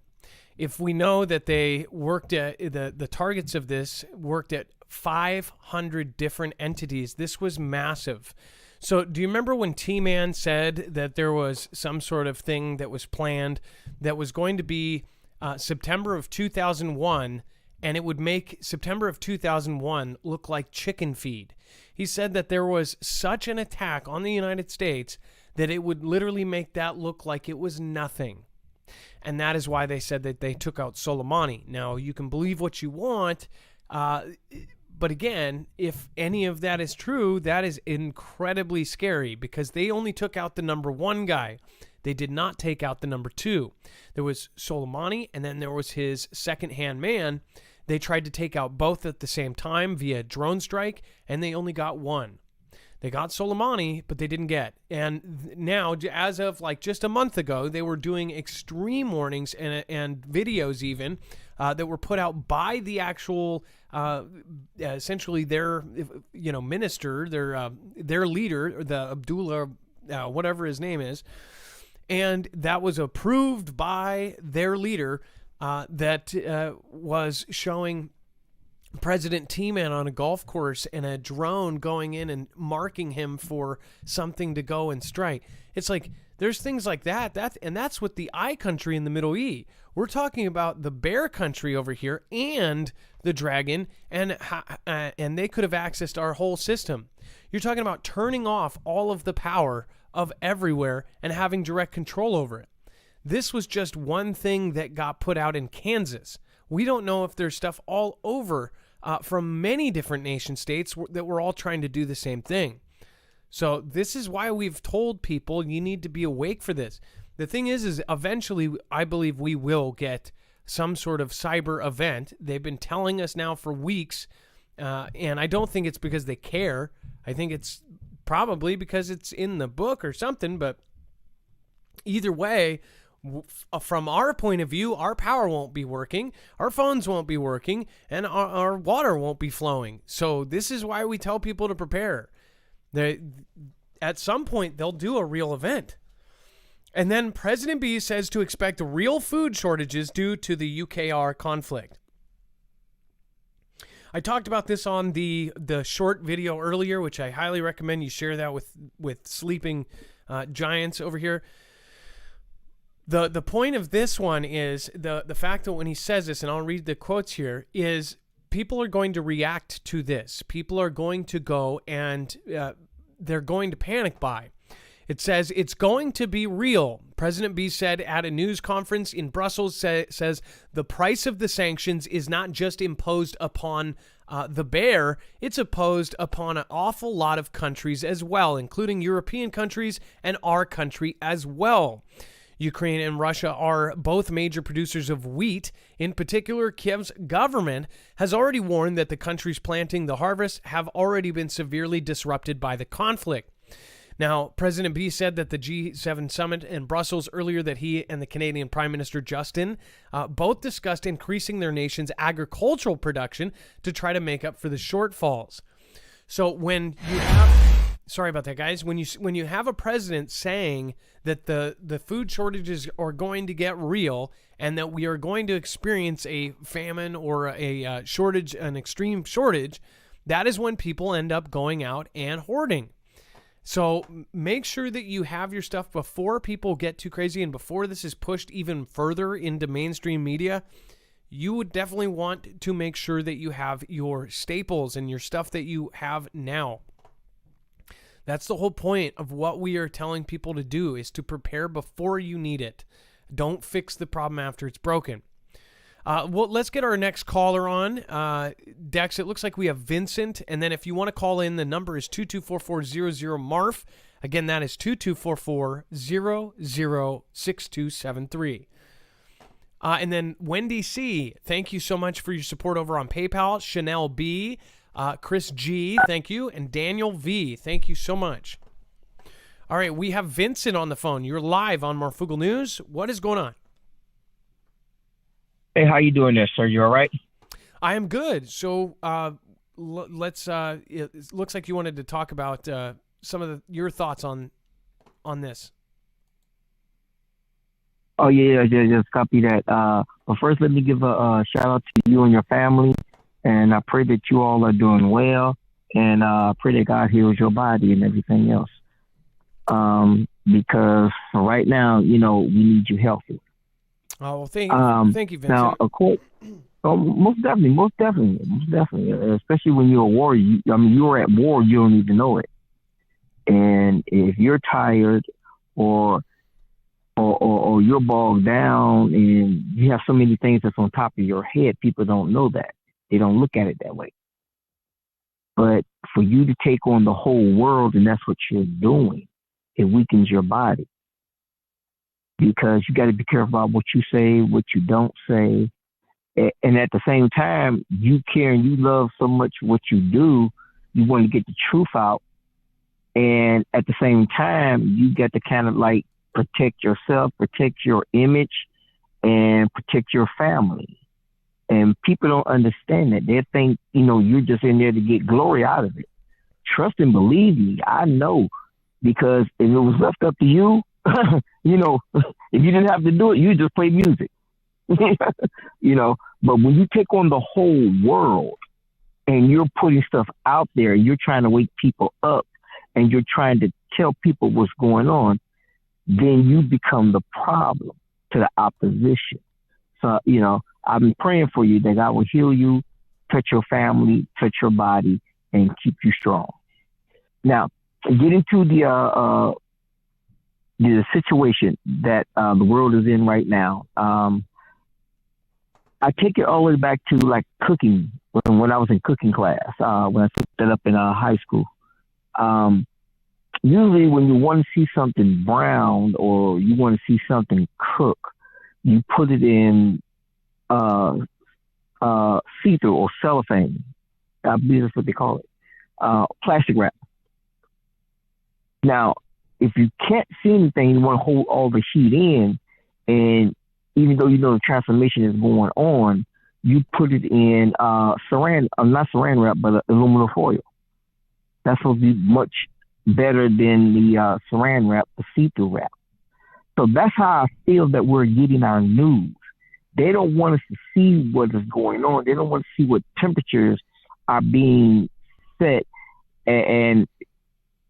If we know that they worked at the targets of this worked at 500 different entities, this was massive. So do you remember when T-Man said that there was some sort of thing that was planned that was going to be September of 2001, and it would make September of 2001 look like chicken feed? He said that there was such an attack on the United States that it would literally make that look like it was nothing. And that is why they said that they took out Soleimani. Now, you can believe what you want, but again, if any of that is true, that is incredibly scary because they only took out the number 1 guy. They did not take out the number 2. There was Soleimani, and then there was his second-hand man. They tried to take out both at the same time via drone strike, and they only got 1. They got Soleimani, but they didn't get. And now, as of like just a month ago, they were doing extreme warnings and videos even that were put out by the actual, essentially their, minister, their leader, the Abdullah, whatever his name is. And that was approved by their leader that was showing President T-Man on a golf course and a drone going in and marking him for something to go and strike. It's like there's things like that. And that's with the I country in the Middle East. We're talking about the bear country over here and the dragon, and they could have accessed our whole system. You're talking about turning off all of the power of everywhere and having direct control over it. This was just one thing that got put out in Kansas. We don't know if there's stuff all over from many different nation states that we're all trying to do the same thing. So this is why we've told people you need to be awake for this. The thing is eventually I believe we will get some sort of cyber event. They've been telling us now for weeks, and I don't think it's because they care. I think it's probably because it's in the book or something, but either way, from our point of view, our power won't be working, our phones won't be working, and our water won't be flowing. So this is why we tell people to prepare. At some point, they'll do a real event. And then President B says to expect real food shortages due to the UKR conflict. I talked about this on the short video earlier, which I highly recommend you share that with sleeping giants over here. The point of this one is the fact that when he says this, and I'll read the quotes here, is people are going to react to this. People are going to go and they're going to panic buy. It says it's going to be real. President B said at a news conference in Brussels, says the price of the sanctions is not just imposed upon the bear, it's imposed upon an awful lot of countries as well, including European countries and our country as well. Ukraine and Russia are both major producers of wheat. In particular, Kiev's government has already warned that the countries planting the harvest have already been severely disrupted by the conflict. Now, President B said that the G7 summit in Brussels earlier that he and the Canadian Prime Minister Justin both discussed increasing their nation's agricultural production to try to make up for the shortfalls. So when you have sorry about that, guys. When you have a president saying that the food shortages are going to get real and that we are going to experience a famine or a shortage, an extreme shortage, that is when people end up going out and hoarding. So make sure that you have your stuff before people get too crazy and before this is pushed even further into mainstream media. You would definitely want to make sure that you have your staples and your stuff that you have now. That's the whole point of what we are telling people to do, is to prepare before you need it. Don't fix the problem after it's broken. Well, let's get our next caller on. Dex, it looks like we have Vincent. And then if you want to call in, the number is 224-400-MARF. Again, that is 224-400-6273. And then Wendy C., thank you so much for your support over on PayPal. Chanel B., Chris G., thank you. And Daniel V., thank you so much. All right, we have Vincent on the phone. You're live on Marfoogle News. What is going on? Hey, how you doing there, sir? You all right? I am good. So let's. It looks like you wanted to talk about some of your thoughts on this. Oh yeah, just copy that. But first, let me give a shout out to you and your family, and I pray that you all are doing well, and I pray that God heals your body and everything else. Because right now, we need you healthy. Oh, well, thank you, Vincent. Now, of course, most definitely, especially when you're a warrior. You're at war, you don't even know it. And if you're tired or you're bogged down and you have so many things that's on top of your head, people don't know that. They don't look at it that way. But for you to take on the whole world, and that's what you're doing, it weakens your body. Because you got to be careful about what you say, what you don't say. And at the same time, you care and you love so much what you do, you want to get the truth out. And at the same time, you got to kind of like protect yourself, protect your image, and protect your family. And people don't understand that. They think, you're just in there to get glory out of it. Trust and believe me, I know. Because if it was left up to you, if you didn't have to do it, you just play music. But when you take on the whole world and you're putting stuff out there, you're trying to wake people up and you're trying to tell people what's going on, then you become the problem to the opposition. So, I've been praying for you that God will heal you, touch your family, touch your body, and keep you strong. Now, getting to the situation that the world is in right now, I take it all the way back to like cooking when I was in cooking class, when I took that up in high school. Usually when you want to see something browned or you want to see something cook, you put it in see-through or cellophane. I believe that's what they call it, plastic wrap. Now, if you can't see anything, you want to hold all the heat in, and even though the transformation is going on, you put it in not saran wrap, but aluminum foil. That's supposed to be much better than the saran wrap, the see-through wrap. So that's how I feel that we're getting our news. They don't want us to see what is going on. They don't want to see what temperatures are being set, and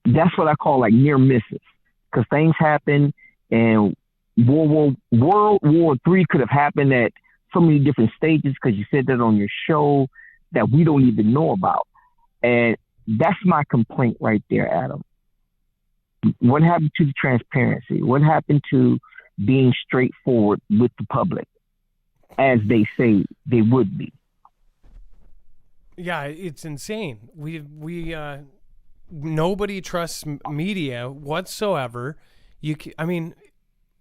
that's what I call like near misses, because things happen, and World War III could have happened at so many different stages, because you said that on your show, that we don't even know about. And that's my complaint right there, Adam. What happened to the transparency? What happened to being straightforward with the public, as they say they would be? Yeah, it's insane. Nobody trusts media whatsoever.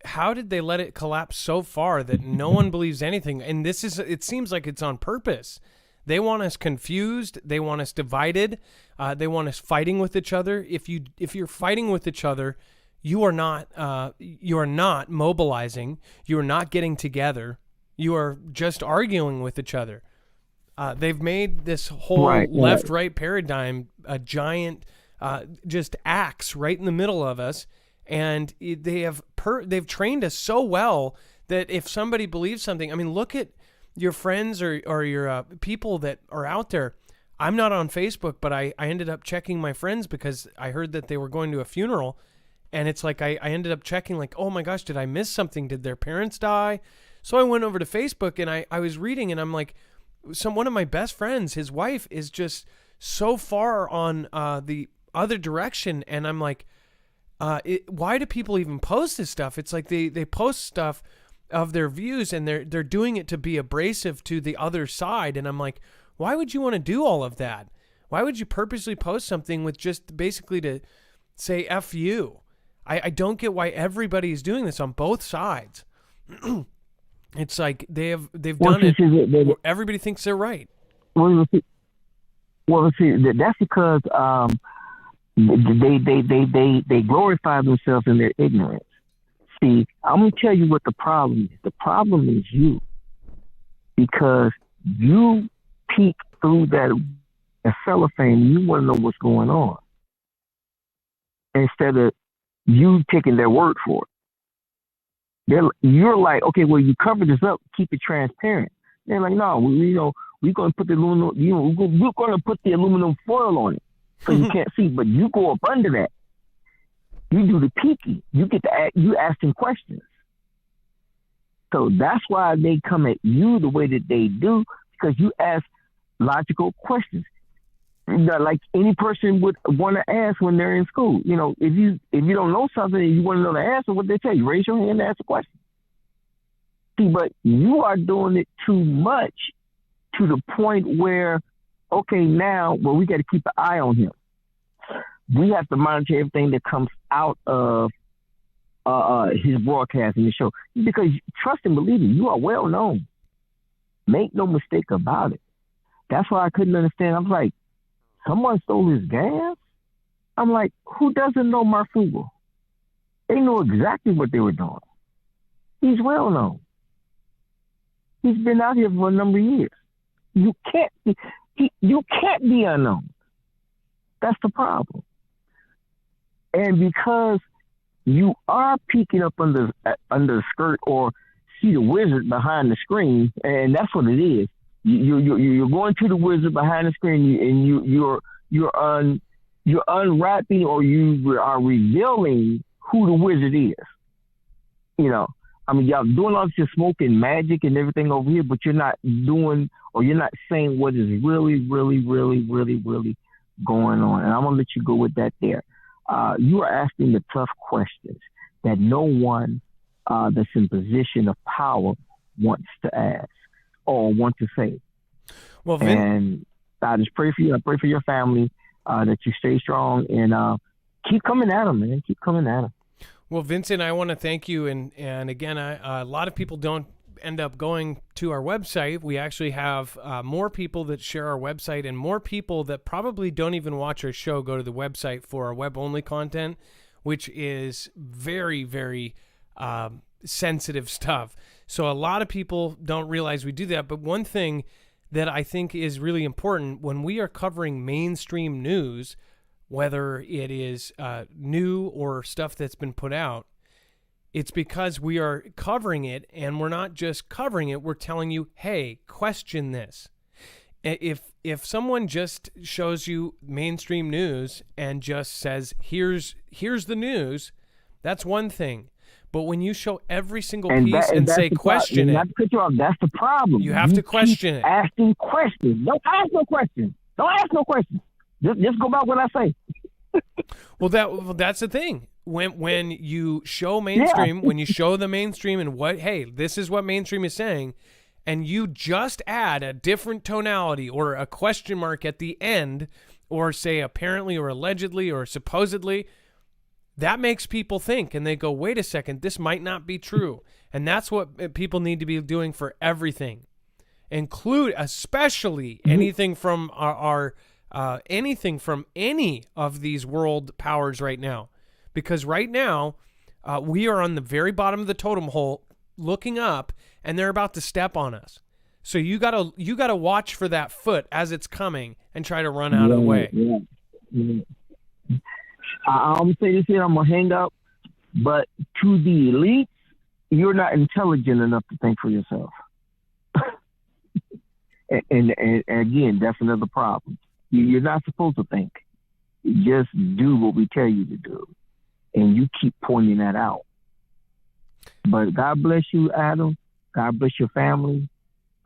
How did they let it collapse so far that no one believes anything? And it seems like it's on purpose. They want us confused. They want us divided. They want us fighting with each other. If you're fighting with each other, you are not mobilizing. You are not getting together. You are just arguing with each other. They've made this whole left-right paradigm a giant just acts right in the middle of us, and they've trained us so well that if somebody believes something, I mean, look at your friends or your people that are out there. I'm not on Facebook, but I ended up checking my friends because I heard that they were going to a funeral, and it's like I ended up checking like, oh my gosh, did I miss something? Did their parents die? So I went over to Facebook and I was reading, and I'm like, one of my best friends, his wife is just so far on the other direction, and I'm like, why do people even post this stuff? It's like they post stuff of their views, and they're doing it to be abrasive to the other side, and I'm like, why would you want to do all of that? Why would you purposely post something with just basically to say F you? I don't get why everybody's doing this on both sides. It's like they've done it. Everybody thinks they're right. Well, see, that's because they glorify themselves in their ignorance. See, I'm gonna tell you what the problem is. The problem is you, because you peek through that cellophane. You want to know what's going on instead of you taking their word for it. You're like, okay, well, you cover this up, keep it transparent. They're like, no, we're going to put the aluminum, we're going to put the aluminum foil on it so you can't see. But you go up under that. You do the peeking. You get to you asking questions. So that's why they come at you the way that they do, because you ask logical questions. Like any person would want to ask when they're in school. If you don't know something and you want to know the answer, what they tell you, raise your hand and ask a question. See, but you are doing it too much to the point where, okay, now, well, we got to keep an eye on him. We have to monitor everything that comes out of his broadcast and his show, because trust and believe me, you are well known. Make no mistake about it. That's why I couldn't understand. I was like, someone stole his gas? I'm like, who doesn't know Marfoogle? They know exactly what they were doing. He's well known. He's been out here for a number of years. You can't be unknown. That's the problem. And because you are peeking up under the skirt or see the wizard behind the screen, and that's what it is. You're going to the wizard behind the screen, and you're unwrapping, or you are revealing who the wizard is. I mean, y'all doing all this smoking magic and everything over here, but you're not doing, or you're not saying what is really, really, really, really, really going on. And I'm gonna let you go with that there. You are asking the tough questions that no one that's in position of power wants to ask or want to say. Well, Vin, and I just pray for you. I pray for your family, that you stay strong and keep coming at them, man. Keep coming at them. Well, Vincent, I want to thank you. And again, a lot of people don't end up going to our website. We actually have more people that share our website, and more people that probably don't even watch our show go to the website for our web-only content, which is very, very sensitive stuff. So a lot of people don't realize we do that. But one thing that I think is really important when we are covering mainstream news, whether it is new or stuff that's been put out, it's because we are covering it, and we're not just covering it, we're telling you, hey, question this. If someone just shows you mainstream news and just says, here's the news, that's one thing. But when you show every single piece and say question it, not to cut you off, that's the problem. You have to question it. Asking questions. Don't ask no questions. Don't ask no questions. Just go about what I say. Well, that's the thing. When you show mainstream, when you show the mainstream and hey, this is what mainstream is saying, and you just add a different tonality or a question mark at the end, or say apparently or allegedly or supposedly, that makes people think, and they go, wait a second, this might not be true. And that's what people need to be doing for everything, especially anything from anything from any of these world powers right now. Because right now, we are on the very bottom of the totem hole looking up, and they're about to step on us. So you gotta watch for that foot as it's coming and try to run out of the way. Yeah. I'm going to say this here, I'm going to hang up. But to the elites, you're not intelligent enough to think for yourself. and again, that's another problem. You're not supposed to think. You just do what we tell you to do. And you keep pointing that out. But God bless you, Adam. God bless your family.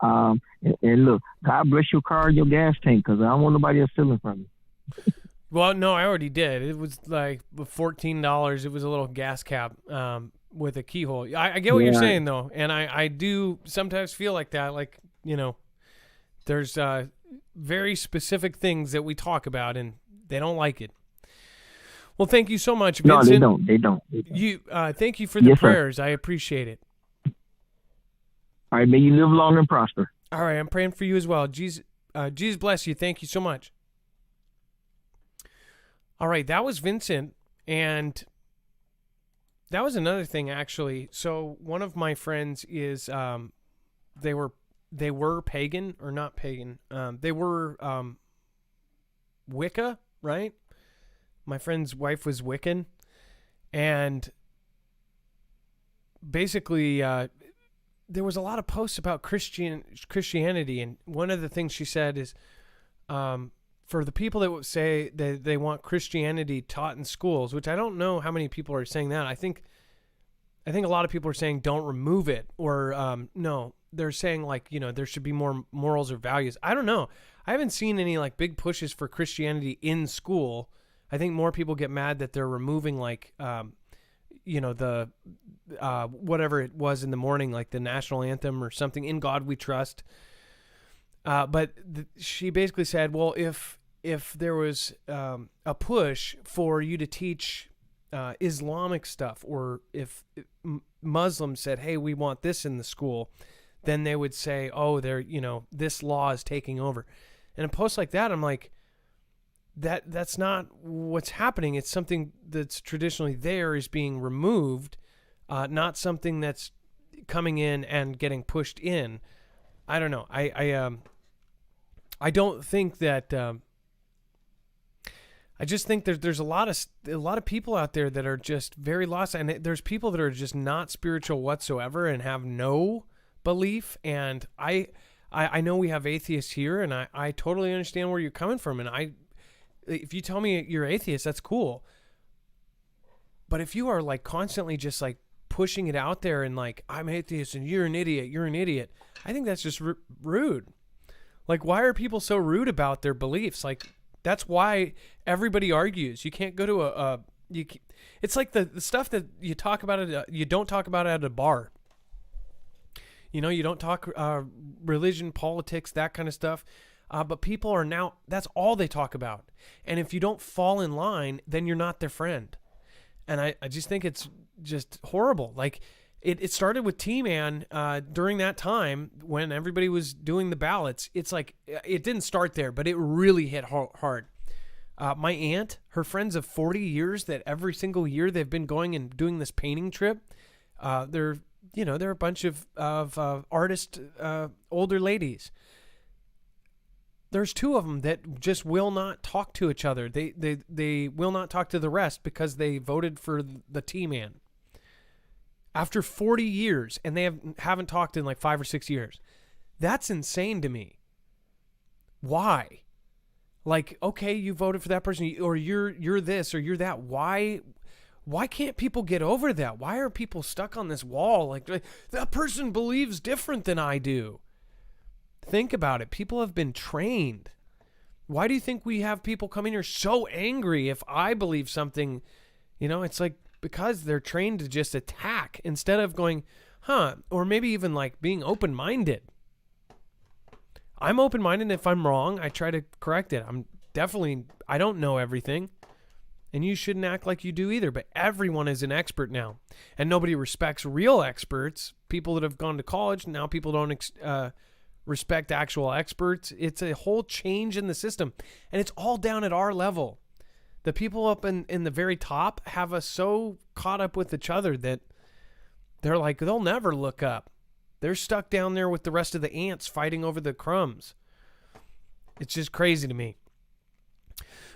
And look, God bless your car and your gas tank, because I don't want nobody else stealing from you. Well, no, I already did. It was like $14. It was a little gas cap with a keyhole. I get what you're saying, though. And I do sometimes feel like that. Like, there's very specific things that we talk about, and they don't like it. Well, thank you so much, Vincent. No, they don't. Thank you for the prayers. Sir. I appreciate it. All right, may you live long and prosper. All right, I'm praying for you as well. Jesus bless you. Thank you so much. All right, that was Vincent, and that was another thing, actually. So one of my friends is they were pagan, or not pagan. They were Wicca, right? My friend's wife was Wiccan, and basically there was a lot of posts about Christianity, and one of the things she said is for the people that would say that they want Christianity taught in schools, which I don't know how many people are saying that. I think a lot of people are saying don't remove it, or no, they're saying like, there should be more morals or values. I don't know. I haven't seen any like big pushes for Christianity in school. I think more people get mad that they're removing like, the whatever it was in the morning, like the national anthem or something, "In God We Trust." But she basically said, well, if there was a push for you to teach Islamic stuff, or if Muslims said, hey, we want this in the school, then they would say, oh, this law is taking over. And a post like that, I'm like, that's not what's happening. It's something that's traditionally there is being removed, not something that's coming in and getting pushed in. I don't know. I don't think that. I just think there's a lot of people out there that are just very lost, and there's people that are just not spiritual whatsoever and have no belief. And I know we have atheists here, and I totally understand where you're coming from. And if you tell me you're atheist, that's cool. But if you are like constantly just like pushing it out there and like, I'm atheist and you're an idiot, I think that's just rude. Like, why are people so rude about their beliefs? Like, that's why everybody argues. You can't go to it's like the stuff that you talk about you don't talk about at a bar. You don't talk religion, politics, that kind of stuff. But people are now, that's all they talk about. And if you don't fall in line, then you're not their friend. And I just think it's just horrible. Like, it started with T-Man during that time when everybody was doing the ballots. It's like, it didn't start there, but it really hit hard. My aunt, her friends of 40 years that every single year they've been going and doing this painting trip. They're a bunch of artist, older ladies. There's two of them that just will not talk to each other. They will not talk to the rest because they voted for the T-Man. After 40 years, and they haven't talked in like 5 or 6 years. That's insane to me. Why? Like, okay, you voted for that person, or you're this, or you're that. Why can't people get over that? Why are people stuck on this wall? Like, that person believes different than I do. Think about it. People have been trained. Why do you think we have people come in here so angry if I believe something? It's like, because they're trained to just attack instead of going, or maybe even like being open-minded. I'm open-minded. If I'm wrong, I try to correct it. I don't know everything, and you shouldn't act like you do either, but everyone is an expert now, and nobody respects real experts. People that have gone to college, now people don't respect actual experts. It's a whole change in the system, and it's all down at our level. The people up in the very top have us so caught up with each other that they're like, they'll never look up. They're stuck down there with the rest of the ants fighting over the crumbs. It's just crazy to me.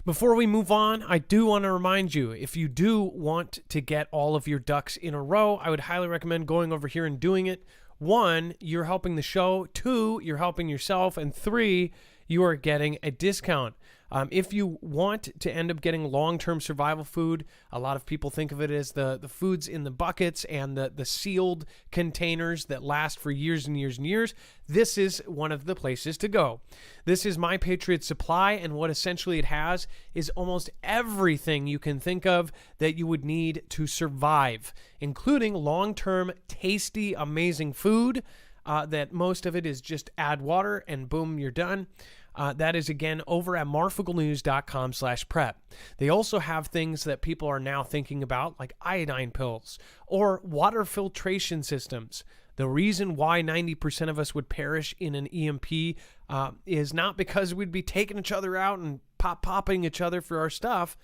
Before we move on, I do want to remind you, if you do want to get all of your ducks in a row, I would highly recommend going over here and doing it. 1, you're helping the show. 2, you're helping yourself. And 3, you are getting a discount. If you want to end up getting long-term survival food, a lot of people think of it as the foods in the buckets and the sealed containers that last for years and years and years. This is one of the places to go. This is My Patriot Supply, and what essentially it has is almost everything you can think of that you would need to survive, including long-term, tasty, amazing food that most of it is just add water and boom, you're done. That is, again, over at marfooglenews.com/prep. They also have things that people are now thinking about, like iodine pills or water filtration systems. The reason why 90% of us would perish in an EMP is not because we'd be taking each other out and popping each other for our stuff.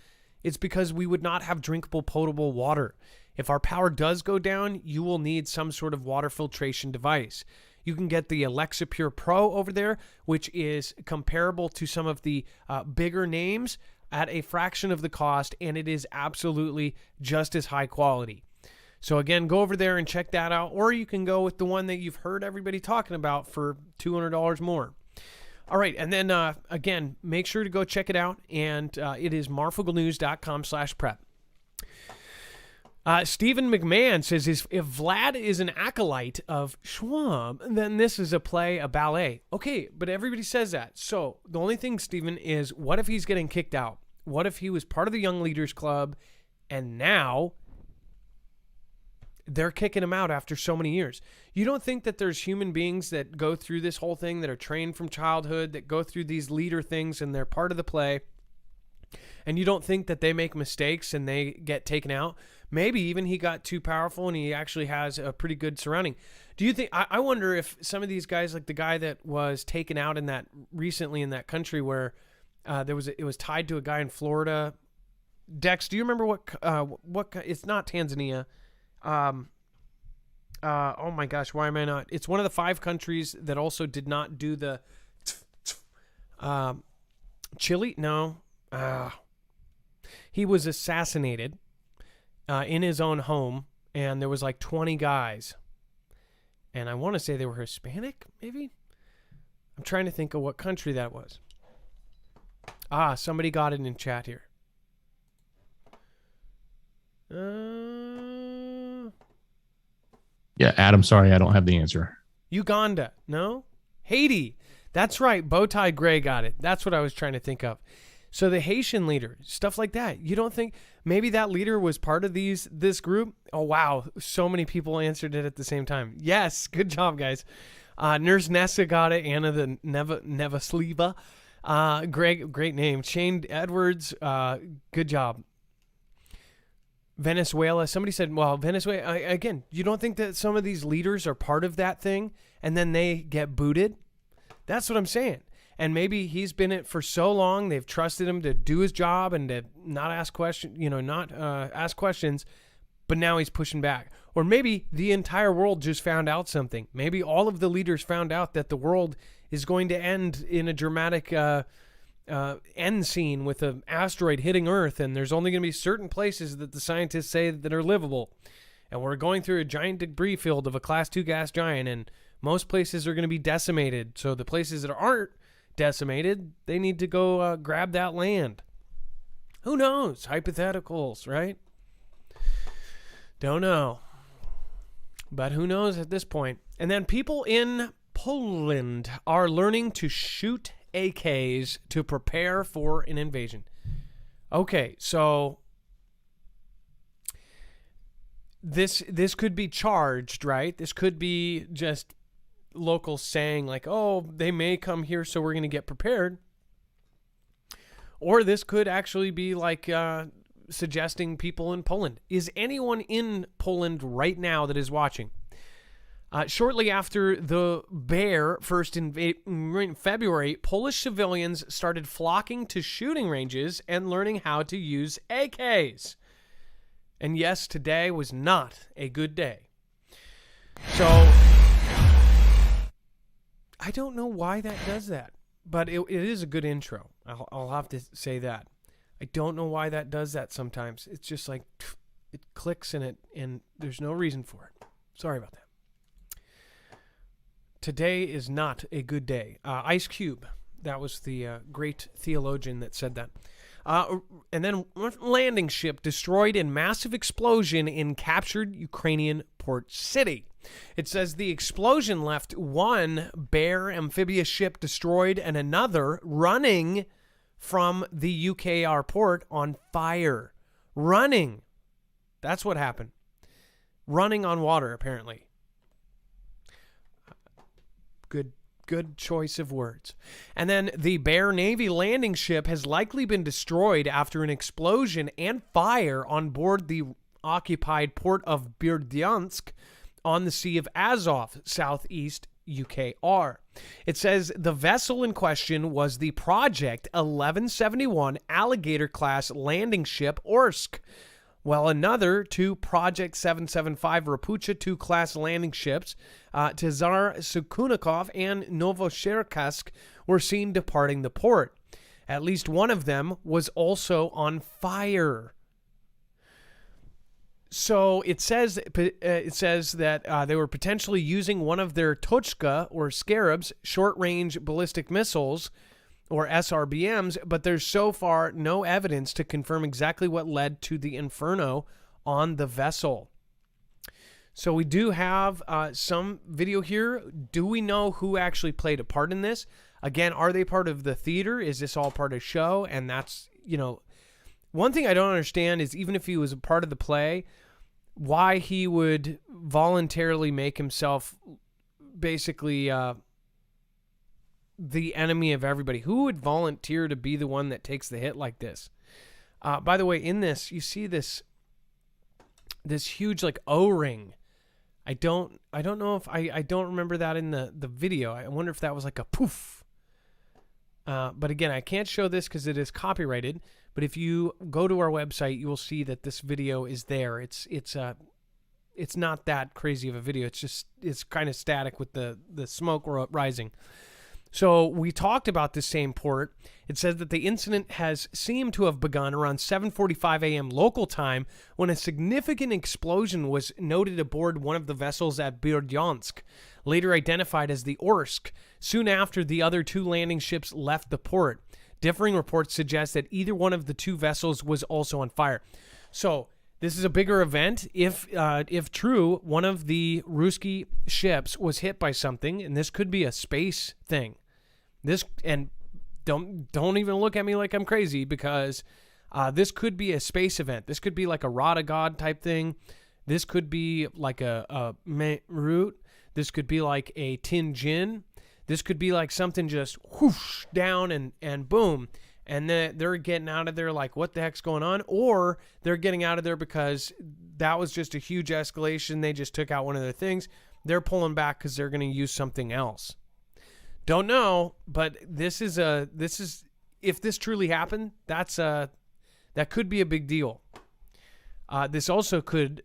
It's because we would not have drinkable, potable water. If our power does go down, you will need some sort of water filtration device. You can get the Alexa Pure Pro over there, which is comparable to some of the bigger names at a fraction of the cost, and it is absolutely just as high quality. So again, go over there and check that out, or you can go with the one that you've heard everybody talking about for $200 more. All right, and then again, make sure to go check it out, and it is marfooglenews.com/prep. Stephen McMahon says, if Vlad is an acolyte of Schwab, then this is a ballet. Okay, but everybody says that. So the only thing, Stephen, is what if he's getting kicked out? What if he was part of the Young Leaders Club and now they're kicking him out after so many years? You don't think that there's human beings that go through this whole thing, that are trained from childhood, that go through these leader things and they're part of the play, and you don't think that they make mistakes and they get taken out? Maybe even he got too powerful and he actually has a pretty good surrounding. Do you think, I wonder if some of these guys, like the guy that was taken out in that recently in that country where it was tied to a guy in Florida. Dex, do you remember what it's not Tanzania. Oh my gosh, why am I not? It's one of the 5 countries that also did not do the Chile? No. He was assassinated in his own home, and there was like 20 guys. And I want to say they were Hispanic, maybe? I'm trying to think of what country that was. Somebody got it in chat here. Yeah, Adam, sorry, I don't have the answer. Uganda, no? Haiti. That's right, Bowtie Gray got it. That's what I was trying to think of. So the Haitian leader, stuff like that. You don't think maybe that leader was part of this group? Oh, wow. So many people answered it at the same time. Yes. Good job, guys. Nurse Nessa got it. Anna the Nevasliva. Great name. Shane Edwards. Good job. Venezuela. Somebody said, well, Venezuela. Again, you don't think that some of these leaders are part of that thing and then they get booted? That's what I'm saying. And maybe he's been it for so long, they've trusted him to do his job and to not ask questions, ask questions, but now he's pushing back. Or maybe the entire world just found out something. Maybe all of the leaders found out that the world is going to end in a dramatic end scene with an asteroid hitting Earth, and there's only going to be certain places that the scientists say that are livable. And we're going through a giant debris field of a Class 2 gas giant, and most places are going to be decimated. So the places that aren't decimated, they need to go grab that land. Who knows? Hypotheticals, right? Don't know. But who knows at this point? And then people in Poland are learning to shoot AKs to prepare for an invasion. Okay, so this could be charged, right? This could be just locals saying like, oh, they may come here, so we're going to get prepared. Or this could actually be like suggesting people in Poland. Is anyone in Poland right now that is watching? Shortly after the bear first invaded in February, Polish civilians started flocking to shooting ranges and learning how to use AKs. And yes, today was not a good day. So I don't know why that does that, but it is a good intro. I'll have to say that. I don't know why that does that sometimes. It's just like it clicks in it, and there's no reason for it. Sorry about that. Today is not a good day. Ice Cube, that was the great theologian that said that. And then landing ship destroyed in massive explosion in captured Ukrainian port city. It says the explosion left one Bear amphibious ship destroyed and another running from the UKR port on fire. Running. That's what happened. Running on water, apparently. Good choice of words. And then the Bear Navy landing ship has likely been destroyed after an explosion and fire on board the occupied port of Berdyansk on the Sea of Azov, southeast UKR. It says the vessel in question was the Project 1171 Alligator-class landing ship Orsk, while another two Project 775 Rapucha II-class landing ships, Tsar Sukunikov and Novoscherkassk, were seen departing the port. At least one of them was also on fire. So it says that they were potentially using one of their Tochka, or Scarabs, short-range ballistic missiles, or SRBMs, but there's so far no evidence to confirm exactly what led to the inferno on the vessel. So we do have some video here. Do we know who actually played a part in this? Again, are they part of the theater? Is this all part of show? And that's, one thing I don't understand is even if he was a part of the play, why he would voluntarily make himself basically the enemy of everybody. Who would volunteer to be the one that takes the hit like this? By the way, in this, you see this huge like O-ring. I don't know if I don't remember that in the video. I wonder if that was like a poof. But again, I can't show this because it is copyrighted. But if you go to our website, you will see that this video is there. It's not that crazy of a video. It's kind of static with the smoke rising. So we talked about this same port. It says that the incident has seemed to have begun around 7:45 a.m. local time when a significant explosion was noted aboard one of the vessels at Berdyansk, later identified as the Orsk, soon after the other two landing ships left the port. Differing reports suggest that either one of the two vessels was also on fire. So this is a bigger event. If true, one of the Ruski ships was hit by something, and this could be a space thing. Don't even look at me like I'm crazy, because this could be a space event. This could be like a Rada God type thing. This could be like a Root. This could be like a Tin Jin. This could be like something just whoosh down and boom. And then they're getting out of there like, what the heck's going on? Or they're getting out of there because that was just a huge escalation. They just took out one of their things. They're pulling back because they're going to use something else. Don't know, but this is if this truly happened, that could be a big deal. This also could,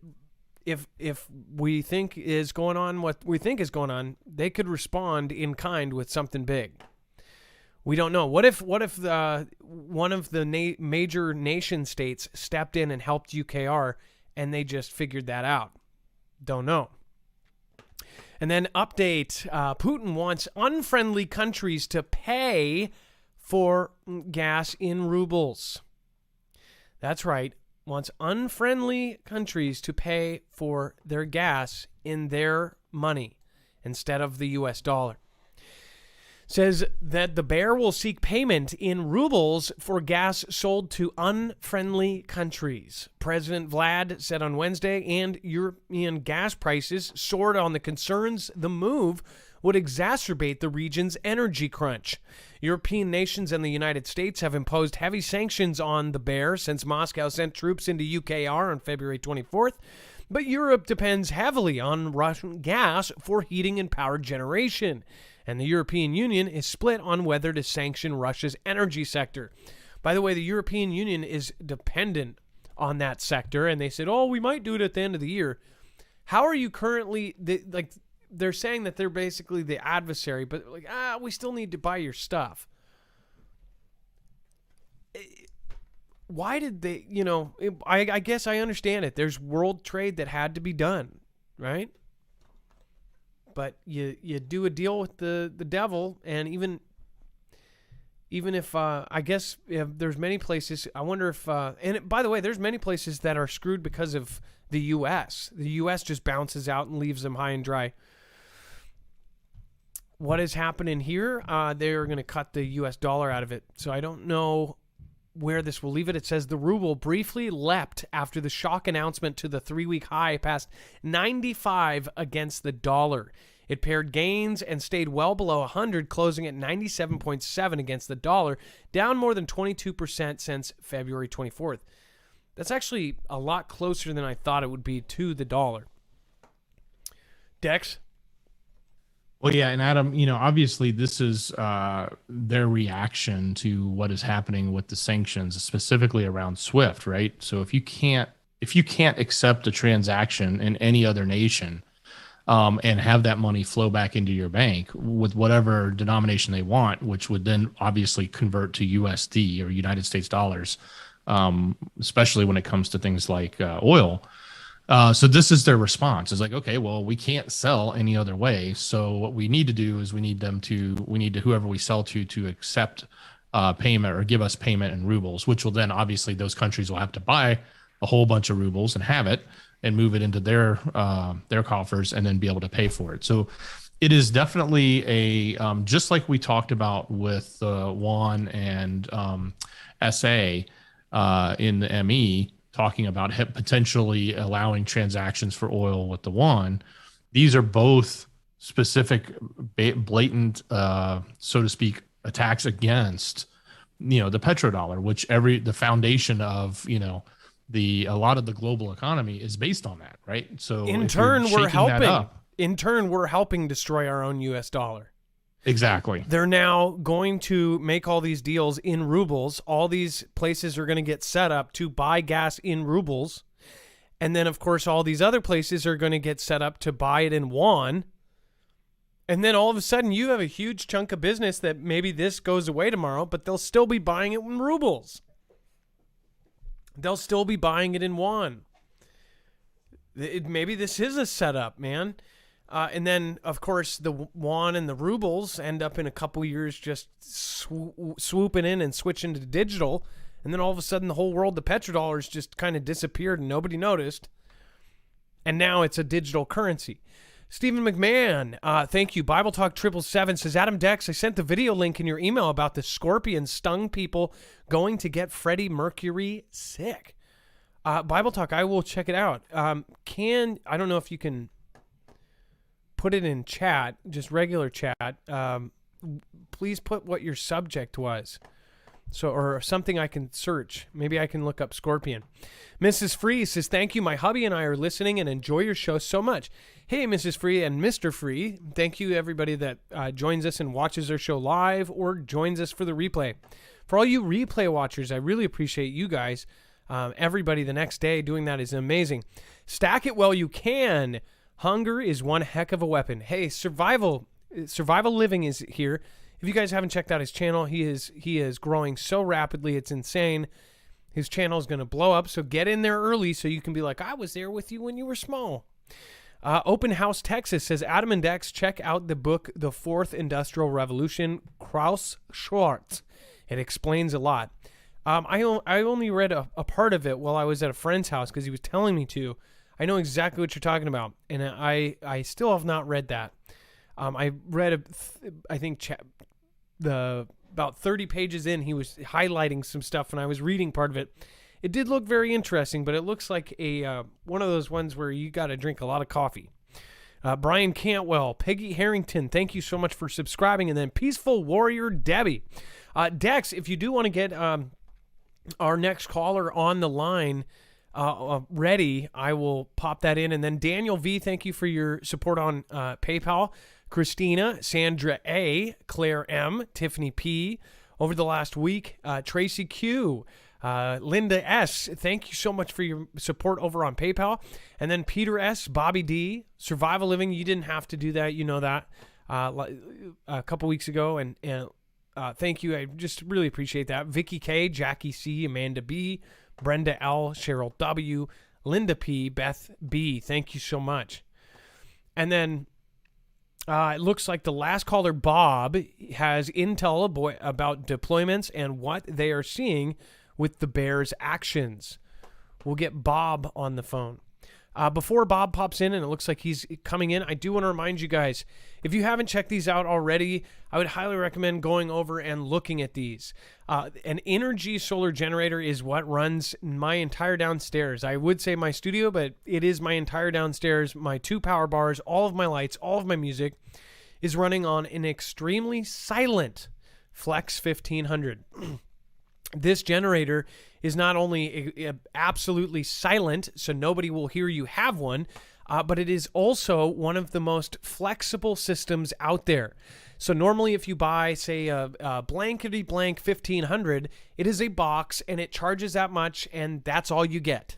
if we think is going on what we think is going on, they could respond in kind with something big. We don't know. What if one of the major nation states stepped in and helped UKR and they just figured that out? Don't know. And then update, Putin wants unfriendly countries to pay for gas in rubles. That's right. Wants unfriendly countries to pay for their gas in their money instead of the US dollar. Says that the Bear will seek payment in rubles for gas sold to unfriendly countries. President Vlad said on Wednesday, and European gas prices soared on the concerns the move would exacerbate the region's energy crunch. European nations and the United States have imposed heavy sanctions on the Bear since Moscow sent troops into UKR on February 24th. But Europe depends heavily on Russian gas for heating and power generation, and the European Union is split on whether to sanction Russia's energy sector. By the way, the European Union is dependent on that sector, and they said, we might do it at the end of the year. How are you currently, they're saying that they're basically the adversary, but we still need to buy your stuff. why did they, I guess I understand it. There's world trade that had to be done, right? But you do a deal with the devil, and even if I guess if there's many places, I wonder if by the way, there's many places that are screwed because of the U.S. The U.S. just bounces out and leaves them high and dry. What is happening here? They're going to cut the U.S. dollar out of it. So I don't know where this will leave it. It says the ruble briefly leapt after the shock announcement to the 3-week high past 95 against the dollar. It paired gains and stayed well below 100, closing at 97.7 against the dollar, down more than 22% since February 24th. That's actually a lot closer than I thought it would be to the dollar. Dex? Well, yeah, and Adam, obviously this is their reaction to what is happening with the sanctions, specifically around SWIFT, right? So if you can't accept a transaction in any other nation and have that money flow back into your bank with whatever denomination they want, which would then obviously convert to USD or United States dollars, especially when it comes to things like oil. So this is their response. It's like, okay, well, we can't sell any other way. So what we need to do is we need whoever we sell to accept payment or give us payment in rubles, which will then obviously those countries will have to buy a whole bunch of rubles and have it and move it into their coffers and then be able to pay for it. So it is definitely a just like we talked about with WON and SA in the ME, talking about potentially allowing transactions for oil with the WON. These are both specific, blatant, so to speak, attacks against, the petrodollar, which the foundation of, a lot of the global economy is based on that, right? So in turn, we're helping. In turn, we're helping destroy our own U.S. dollar. Exactly. They're now going to make all these deals in rubles. All these places are going to get set up to buy gas in rubles. And then, of course, all these other places are going to get set up to buy it in WON. And then all of a sudden, you have a huge chunk of business that maybe this goes away tomorrow, but they'll still be buying it in rubles. They'll still be buying it in WON. Maybe this is a setup, man. And then, of course, the WON and the rubles end up in a couple years just swooping in and switching to digital. And then all of a sudden, the whole world, the petrodollars just kind of disappeared and nobody noticed. And now it's a digital currency. Stephen McMahon, thank you. Bible Talk 777 says, Adam Dex, I sent the video link in your email about the scorpion stung people going to get Freddie Mercury sick. Bible Talk, I will check it out. I don't know if you can put it in chat, just regular chat. Please put what your subject was. Or something I can search. Maybe I can look up scorpion. Mrs. Free says, thank you. My hubby and I are listening and enjoy your show so much. Hey, Mrs. Free and Mr. Free. Thank you, everybody that joins us and watches our show live or joins us for the replay. For all you replay watchers, I really appreciate you guys. Everybody the next day doing that is amazing. Stack it while you can. Hunger is one heck of a weapon. Hey, Survival Living is here. If you guys haven't checked out his channel, he is growing so rapidly, it's insane. His channel is going to blow up, so get in there early so you can be like, I was there with you when you were small. Open House Texas says, Adam and Dex, check out the book, The Fourth Industrial Revolution, Klaus Schwarz. It explains a lot. I only read a part of it while I was at a friend's house because he was telling me to. I know exactly what you're talking about, and I still have not read that. I read, about 30 pages in, he was highlighting some stuff, and I was reading part of it. It did look very interesting, but it looks like one of those ones where you got to drink a lot of coffee. Brian Cantwell, Peggy Harrington, thank you so much for subscribing, and then Peaceful Warrior Debbie. Dex, if you do want to get our next caller on the line ready, I will pop that in. And then Daniel V, thank you for your support on PayPal. Christina, Sandra A, Claire M, Tiffany P, over the last week. Tracy Q, Linda S, thank you so much for your support over on PayPal. And then Peter S, Bobby D, Survival Living, you didn't have to do that, you know that, a couple weeks ago. And Thank you. I just really appreciate that. Vicky K, Jackie C, Amanda B, Brenda L, Cheryl W, Linda P, Beth B. Thank you so much. And then it looks like the last caller, Bob, has intel about deployments and what they are seeing with the Bears' actions. We'll get Bob on the phone. Before Bob pops in, and it looks like he's coming in, I do want to remind you guys, if you haven't checked these out already, I would highly recommend going over and looking at these. An Energy solar generator is what runs my entire downstairs. I would say my studio, but it is my entire downstairs. My 2 power bars, all of my lights, all of my music is running on an extremely silent Flex 1500. This generator is not only absolutely silent, so nobody will hear you have one, but it is also one of the most flexible systems out there. So normally if you buy, say, a blankety blank 1500, it is a box and it charges that much and that's all you get.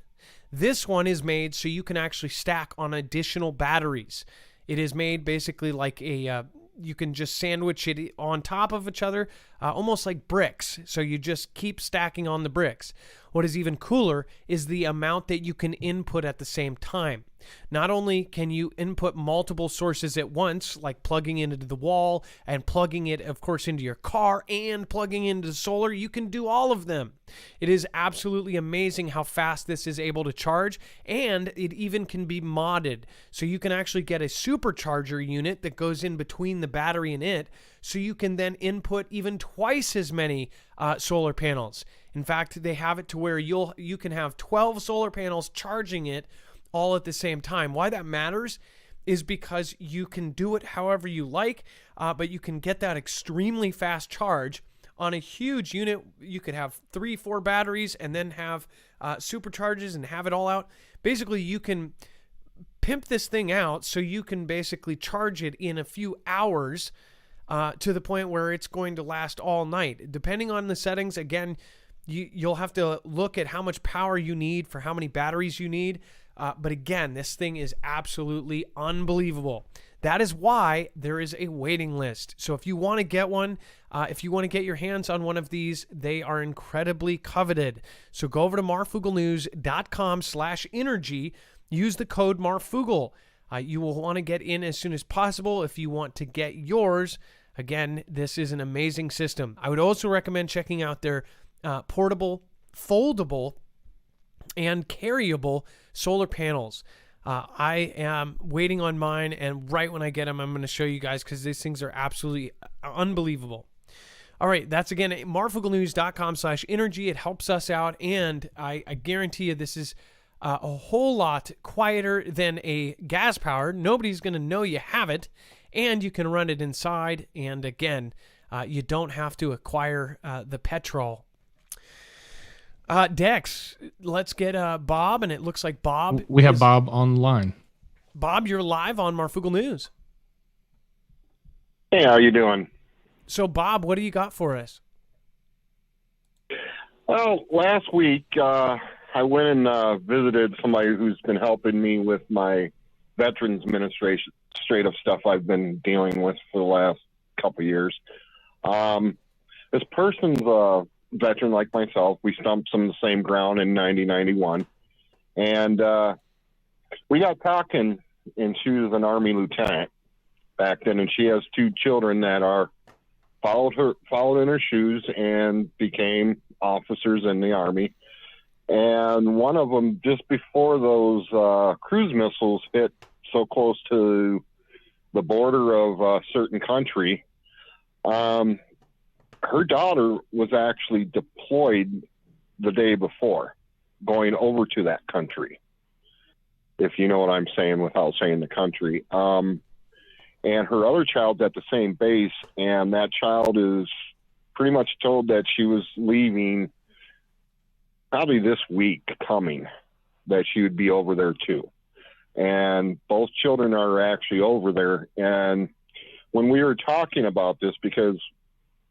This one is made so you can actually stack on additional batteries. It is made basically like you can just sandwich it on top of each other, almost like bricks. So you just keep stacking on the bricks. What is even cooler is the amount that you can input at the same time. Not only can you input multiple sources at once, like plugging into the wall and plugging it, of course, into your car and plugging into solar, you can do all of them. It is absolutely amazing how fast this is able to charge, and it even can be modded. So you can actually get a supercharger unit that goes in between the battery and it, so you can then input even twice as many solar panels. In fact, they have it to where you can have 12 solar panels charging it all at the same time. Why that matters is because you can do it however you like, but you can get that extremely fast charge on a huge unit. You could have 3-4 batteries and then have supercharges and have it all out. Basically, you can pimp this thing out so you can basically charge it in a few hours to the point where it's going to last all night. Depending on the settings, again, you'll have to look at how much power you need for how many batteries you need. But again, this thing is absolutely unbelievable. That is why there is a waiting list. So if you want to get one, if you want to get your hands on one of these, they are incredibly coveted. So go over to marfooglenews.com/energy. Use the code Marfoogle. You will want to get in as soon as possible if you want to get yours. Again, this is an amazing system. I would also recommend checking out their portable, foldable, and carryable solar panels. I am waiting on mine, and right when I get them, I'm going to show you guys because these things are absolutely unbelievable. All right, that's again marfooglenews.com/energy. It helps us out, and I guarantee you this is a whole lot quieter than a gas powered. Nobody's going to know you have it, and you can run it inside. And again, you don't have to acquire the petrol. Dex, let's get Bob, and it looks like Bob. We have Bob online. Bob, you're live on Marfoogle News. Hey, how you doing? So, Bob, what do you got for us? Well, last week I went and visited somebody who's been helping me with my Veterans Administrative stuff I've been dealing with for the last couple of years. This person's veteran like myself. We stumped some of the same ground in 1991, and we got talking, and she was an Army lieutenant back then, and she has 2 children that are followed in her shoes and became officers in the Army. And one of them, just before those cruise missiles hit so close to the border of a certain country, her daughter was actually deployed the day before, going over to that country, if you know what I'm saying without saying the country. And her other child's at the same base, and that child is pretty much told that she was leaving probably this week coming, that she would be over there too. And both children are actually over there. And when we were talking about this, because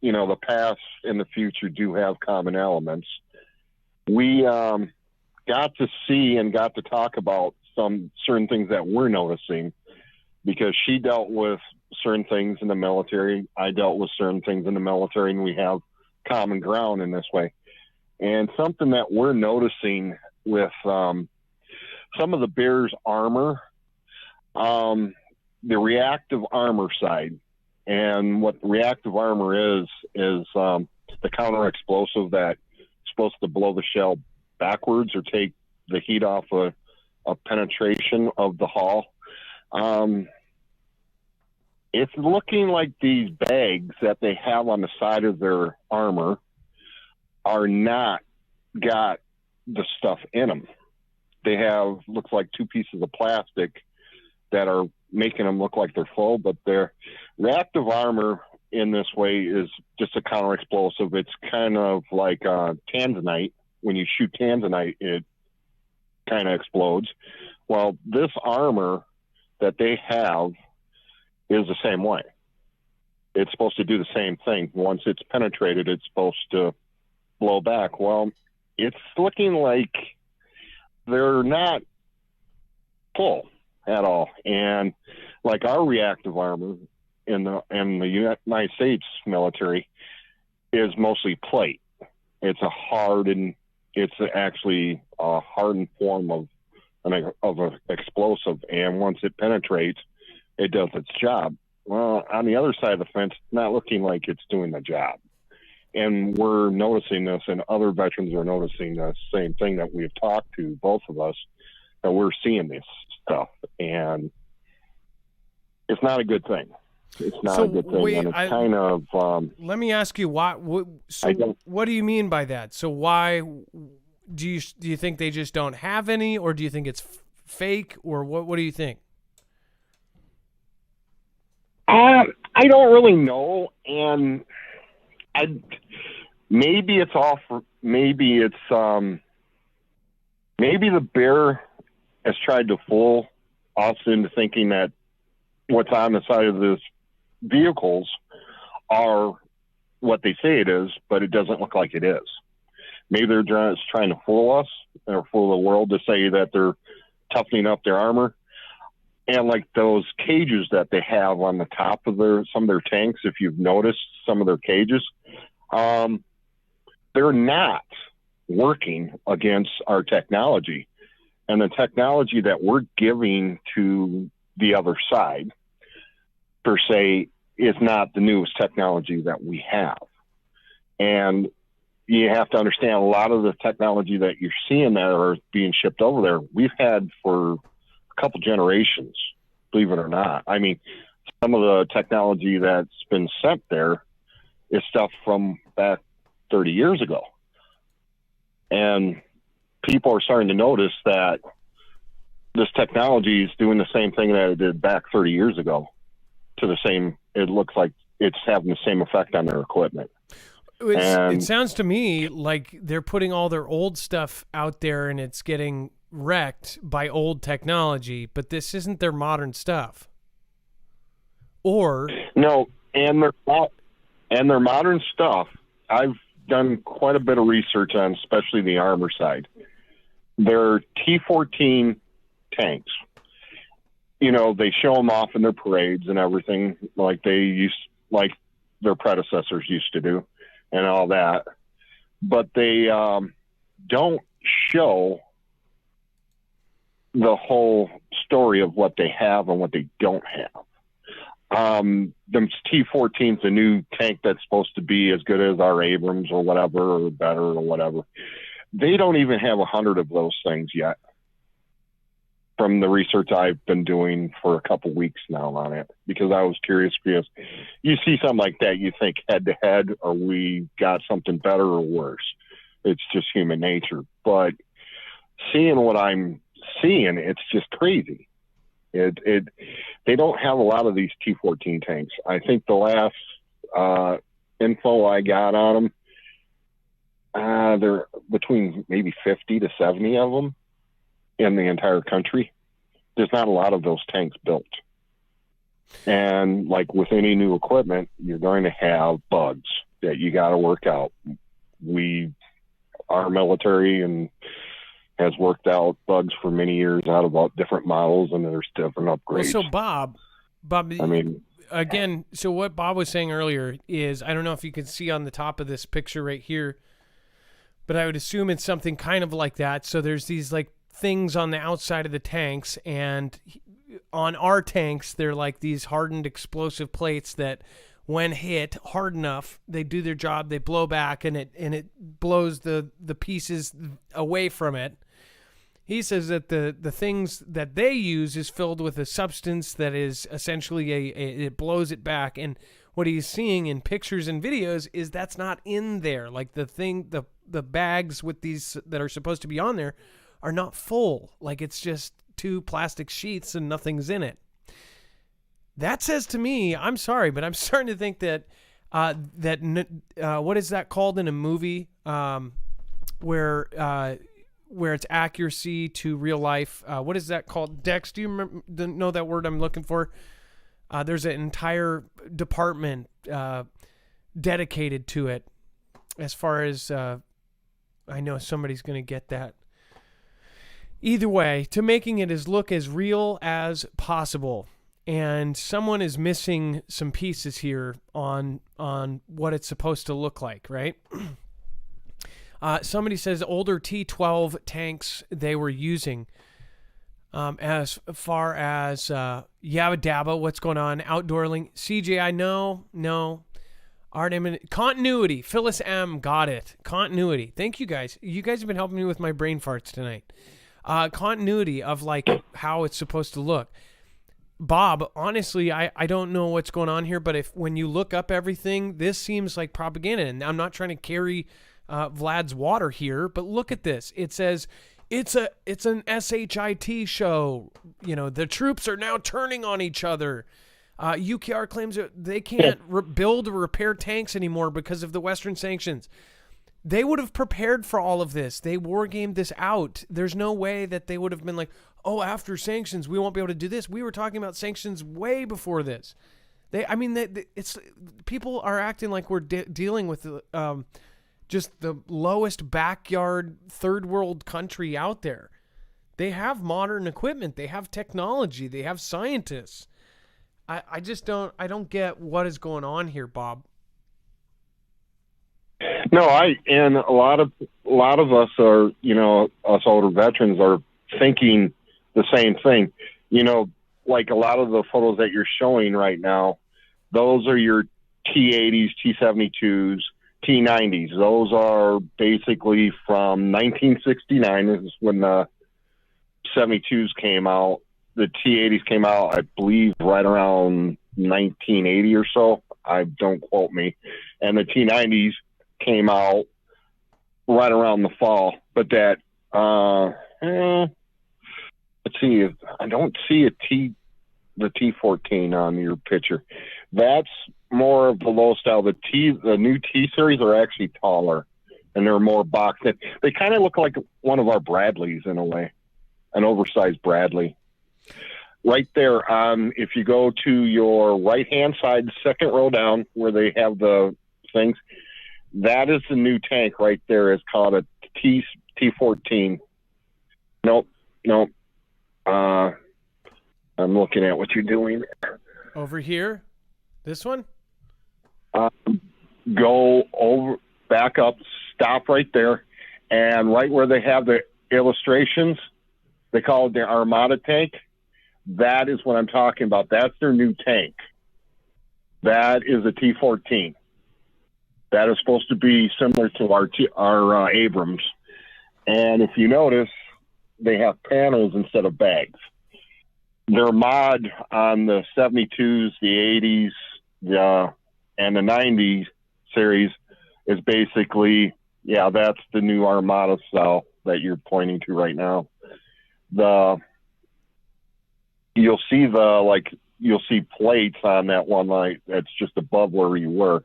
you know, the past and the future do have common elements, we got to see and got to talk about some certain things that we're noticing, because she dealt with certain things in the military. I dealt with certain things in the military, and we have common ground in this way. And something that we're noticing with some of the Bear's armor, the reactive armor side, and what the reactive armor is the counter explosive that's supposed to blow the shell backwards or take the heat off a penetration of the hull. It's looking like these bags that they have on the side of their armor are not got the stuff in them. They have, looks like two pieces of plastic that are making them look like they're full, but their reactive armor in this way is just a counter explosive. It's kind of like tanzanite. When you shoot tanzanite, it kind of explodes. Well, this armor that they have is the same way. It's supposed to do the same thing. Once it's penetrated, it's supposed to blow back. Well, it's looking like they're not full at all. And like our reactive armor in the United States military is mostly plate. It's actually a hardened form of an explosive, and once it penetrates, it does its job. Well, on the other side of the fence, it's not looking like it's doing the job. And we're noticing this, and other veterans are noticing the same thing that we've talked to, both of us, that we're seeing this stuff. And it's not a good thing. It's not a good thing. Wait, and it's kind of... let me ask you, what do you mean by that? So why... Do you think they just don't have any, or do you think it's fake, or what do you think? I don't really know, and maybe it's maybe the Bear has tried to fool us into thinking that what's on the side of this vehicles are what they say it is, but it doesn't look like it is. Maybe they're just trying to fool us or fool the world to say that they're toughening up their armor. And like those cages that they have on the top of some of their tanks, if you've noticed some of their cages, they're not working against our technology. And the technology that we're giving to the other side, per se, is not the newest technology that we have. And you have to understand a lot of the technology that you're seeing that are being shipped over there, we've had for a couple generations, believe it or not. I mean, some of the technology that's been sent there is stuff from back 30 years ago. And people are starting to notice that this technology is doing the same thing that it did back 30 years ago it looks like it's having the same effect on their equipment. It sounds to me like they're putting all their old stuff out there and it's getting wrecked by old technology, but this isn't their modern stuff. Or no, and their modern stuff, I've done quite a bit of research on, especially the armor side. They're T-14 tanks. You know, they show them off in their parades and everything like their predecessors used to do and all that. But they don't show the whole story of what they have and what they don't have. The T-14 is a new tank that's supposed to be as good as our Abrams or whatever, or better or whatever. They don't even have 100 of those things yet, from the research I've been doing for a couple weeks now on it, because I was curious, because you see something like that, you think head to head, or we got something better or worse. It's just human nature. But seeing what I'm seeing, it's just crazy. They don't have a lot of these T-14 tanks. I think the last info I got on them, they're between maybe 50 to 70 of them in the entire country. There's not a lot of those tanks built. And like with any new equipment, you're going to have bugs that you got to work out. Our military has worked out bugs for many years out about different models, and there's different upgrades. Well, so Bob, I mean, again, so what Bob was saying earlier is, I don't know if you can see on the top of this picture right here, but I would assume it's something kind of like that. So there's these like things on the outside of the tanks, and on our tanks, they're like these hardened explosive plates that when hit hard enough, they do their job, they blow back, and it blows the pieces away from it. He says that the things that they use is filled with a substance that is essentially it blows it back. And what he's seeing in pictures and videos is that's not in there. Like the bags with these that are supposed to be on there are not full. Like it's just 2 plastic sheaths and nothing's in it. That says to me, I'm sorry, but I'm starting to think that what is that called in a movie where it's accuracy to real life? What is that called? Dex, do you know that word I'm looking for? There's an entire department dedicated to it. As far as I know, somebody's going to get that. Either way, to making it look as real as possible. And someone is missing some pieces here on what it's supposed to look like, right? Somebody says older T-12 tanks they were using. As far as Yabba Dabba, what's going on? Outdoor Link. CJ, no. Continuity. Phyllis M. Got it. Continuity. Thank you guys. You guys have been helping me with my brain farts tonight. Continuity of like how it's supposed to look. Bob, honestly, I don't know what's going on here, but when you look up everything, this seems like propaganda. And I'm not trying to carry Vlad's water here, but look at this. It says it's an SHIT show. You know, the troops are now turning on each other. UKR claims that they can't build or repair tanks anymore because of the Western sanctions. They would have prepared for all of this. They war gamed this out. There's no way that they would have been like, oh, after sanctions, we won't be able to do this. We were talking about sanctions way before this. It's people are acting like we're dealing with just the lowest backyard third world country out there. They have modern equipment. They have technology. They have scientists. I don't get what is going on here, Bob. No, and a lot of us are, us older veterans are thinking the same thing. Like a lot of the photos that you're showing right now, those are your T-80s, T-72s, T-90s. Those are basically from 1969. This is when the 72s came out. The T-80s came out, I believe, right around 1980 or so. Don't quote me. And the T-90s came out right around the fall. But that, let's see, I don't see the T-14 on your picture. That's more of the low style. The new T-series are actually taller, and they're more boxed in. They kind of look like one of our Bradleys in a way, an oversized Bradley. Right there, if you go to your right-hand side, second row down, where they have the things, that is the new tank right there. It's called a T-14. Nope. I'm looking at what you're doing. Over here? This one? Go over, back up, stop right there, and right where they have the illustrations, they call it the Armada tank. That is what I'm talking about. That's their new tank. That is a T-14. That is supposed to be similar to our Abrams. And if you notice, they have panels instead of bags. Their mod on the 72s, the 80s, and the 90s series is basically, that's the new Armada style that you're pointing to right now. You'll see plates on that one line that's just above where you were.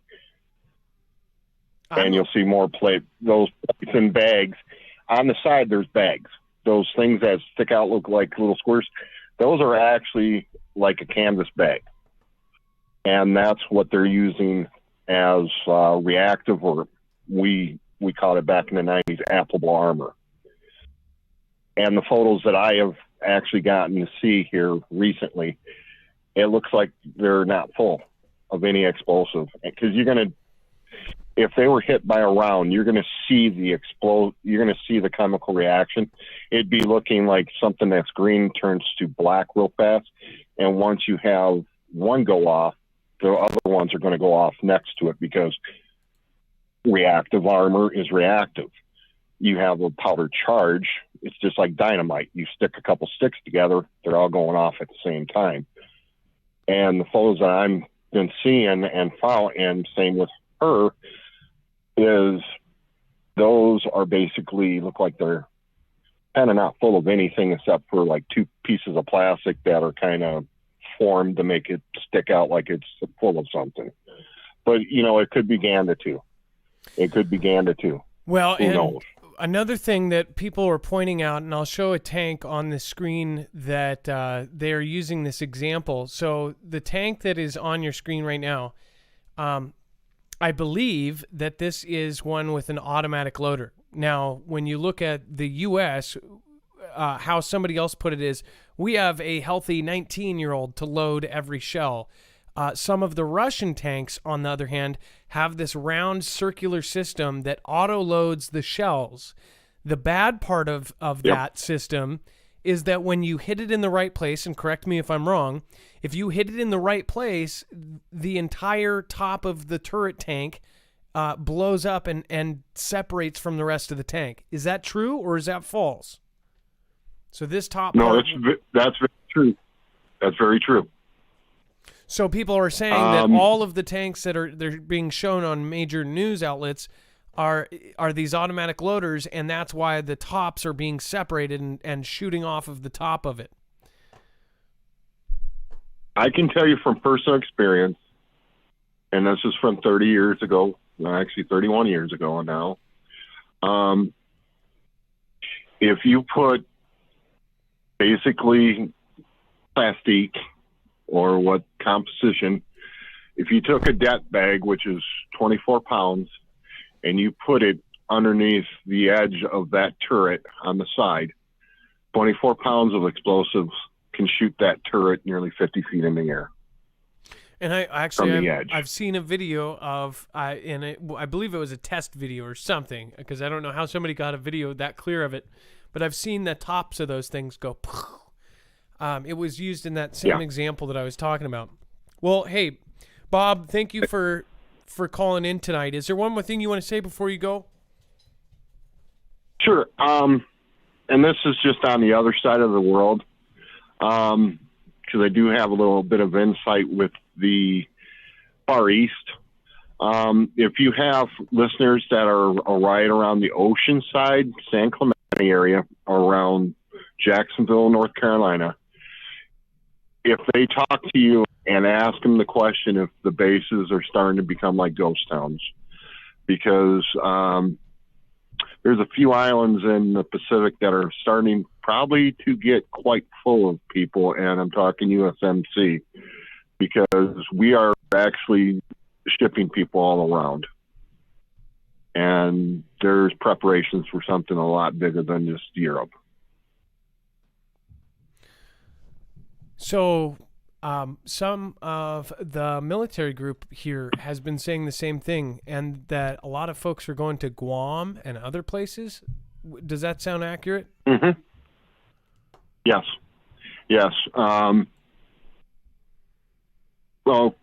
And you'll see more those plates and bags. On the side, there's bags. Those things that stick out look like little squares. Those are actually like a canvas bag. And that's what they're using as reactive, or we called it back in the 90s, applicable armor. And the photos that I have actually gotten to see here recently, it looks like they're not full of any explosive, because if they were hit by a round, you're gonna see you're gonna see the chemical reaction. It'd be looking like something that's green turns to black real fast, and once you have one go off, the other ones are going to go off next to it, because reactive armor is reactive. You have a powder charge, it's just like dynamite. You stick a couple sticks together, they're all going off at the same time. And the photos that I've been seeing and found, and same with her, is those are basically look like they're kind of not full of anything except for like two pieces of plastic that are kind of formed to make it stick out like it's full of something. But, it could be Ganda too. Well, who knows? Another thing that people are pointing out, and I'll show a tank on the screen that they are using this example. So the tank that is on your screen right now, I believe that this is one with an automatic loader. Now, when you look at the U.S., how somebody else put it is, we have a healthy 19-year-old to load every shell. Some of the Russian tanks, on the other hand, have this round circular system that auto-loads the shells. The bad part of that system is that when you hit it in the right place, and correct me if I'm wrong, if you hit it in the right place, the entire top of the turret tank blows up and separates from the rest of the tank. Is that true, or is that false? So this top part... that's very true. That's very true. So people are saying that all of the tanks that they're being shown on major news outlets are these automatic loaders, and that's why the tops are being separated and shooting off of the top of it. I can tell you from personal experience, and this is from 30 years ago, actually 31 years ago now. If you put basically plastic or what composition, if you took a det bag, which is 24 pounds, and you put it underneath the edge of that turret on the side, 24 pounds of explosives can shoot that turret nearly 50 feet in the air. And I've seen a video of, I believe it was a test video or something, because I don't know how somebody got a video that clear of it, but I've seen the tops of those things go. It was used in that same example that I was talking about. Well, hey, Bob, thank you for calling in tonight. Is there one more thing you want to say before you go? Sure. And this is just on the other side of the world, because I do have a little bit of insight with the Far East. If you have listeners that are right around the ocean side, San Clemente area, around Jacksonville, North Carolina, if they talk to you and ask them the question if the bases are starting to become like ghost towns, because there's a few islands in the Pacific that are starting probably to get quite full of people, and I'm talking USMC, because we are actually shipping people all around. And there's preparations for something a lot bigger than just Europe. So some of the military group here has been saying the same thing, and that a lot of folks are going to Guam and other places. Does that sound accurate? Mm-hmm. Yes. Yes. Well,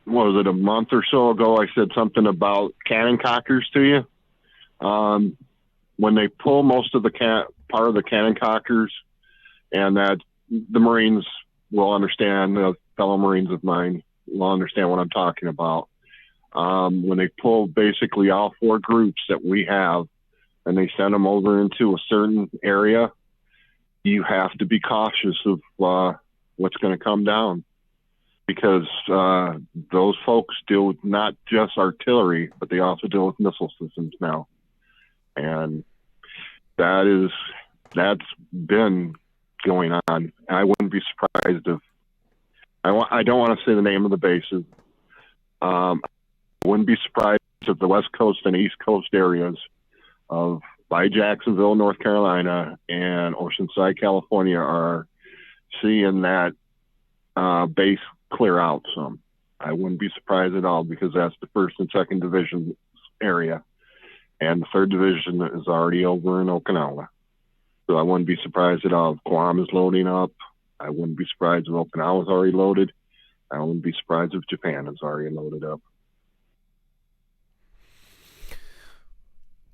what was it, a month or so ago, I said something about cannon cockers to you. When they pull most of the part of the cannon cockers, and that the Marines will understand, fellow Marines of mine will understand what I'm talking about. When they pull basically all four groups that we have, and they send them over into a certain area, you have to be cautious of what's going to come down, because those folks deal with not just artillery, but they also deal with missile systems now. And that's been going on. I wouldn't be surprised if I don't want to say the name of the bases. I wouldn't be surprised if the West Coast and East Coast areas by Jacksonville, North Carolina, and Oceanside, California, are seeing that base clear out some. I wouldn't be surprised at all because that's the first and second division area. And the third division is already over in Okinawa. So I wouldn't be surprised at all if Guam is loading up. I wouldn't be surprised if Okinawa is already loaded. I wouldn't be surprised if Japan is already loaded up.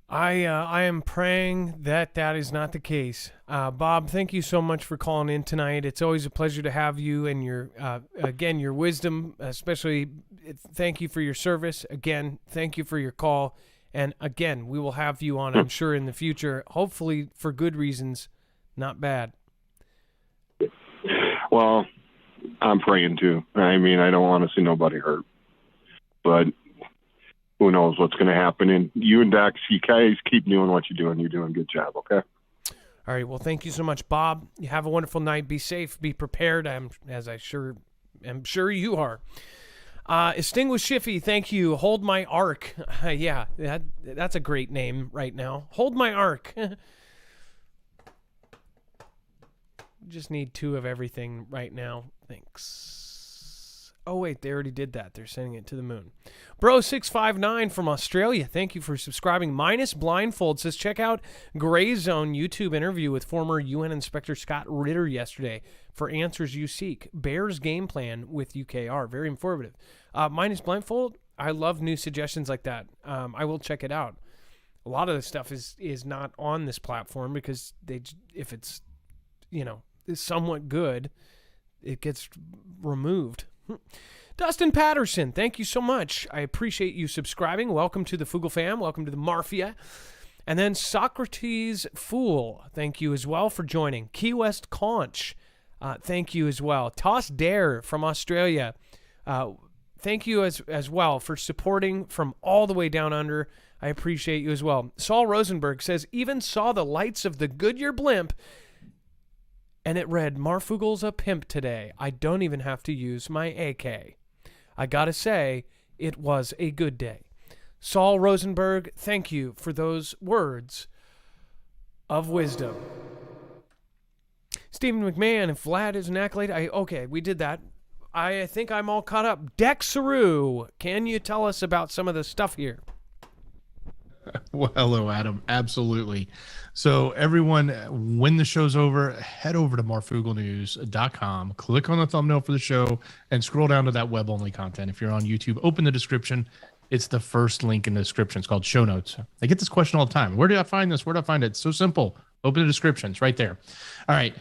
I am praying that that is not the case. Bob, thank you so much for calling in tonight. It's always a pleasure to have you and your, again, your wisdom, especially thank you for your service. Again, thank you for your call. And again, we will have you on, I'm sure, in the future, hopefully for good reasons, not bad. Well, I'm praying too. I mean, I don't want to see nobody hurt, but who knows what's going to happen. And you and Dax, you guys keep doing what you're doing. You're doing a good job, okay? All right. Well, thank you so much, Bob. You have a wonderful night. Be safe. Be prepared. I'm sure you are. Extinguished Shiffy, thank you. Hold My Arc. Yeah, that's a great name right now. Hold My Arc. Just need 2 of everything right now. Thanks. Oh, wait, they already did that. They're sending it to the moon. Bro659 from Australia, thank you for subscribing. Minus Blindfold says, check out Gray Zone YouTube interview with former UN Inspector Scott Ritter yesterday for answers you seek. Bears game plan with UKR. Very informative. Minus Blindfold, I love new suggestions like that. I will check it out. A lot of the stuff is not on this platform because if it's, is somewhat good, it gets removed. Dustin Patterson, thank you so much. I appreciate you subscribing. Welcome to the Foogle fam. Welcome to the Mafia. And then Socrates Fool, thank you as well for joining. Key West Conch, thank you as well. Toss Dare from Australia, thank you as well for supporting from all the way down under. I appreciate you as well. Saul Rosenberg says, even saw the lights of the Goodyear blimp, and it read, Marfoogle's a pimp today. I don't even have to use my AK. I gotta say, it was a good day. Saul Rosenberg, thank you for those words of wisdom. Stephen McMahon, if Vlad is an accolade, okay, we did that. I think I'm all caught up. Dexaru, can you tell us about some of the stuff here? Well, hello, Adam. Absolutely. So everyone, when the show's over, head over to marfooglenews.com, click on the thumbnail for the show, and scroll down to that web-only content. If you're on YouTube, open the description. It's the first link in the description. It's called show notes. I get this question all the time. Where do I find this? Where do I find it? It's so simple. Open the description. It's right there. All right.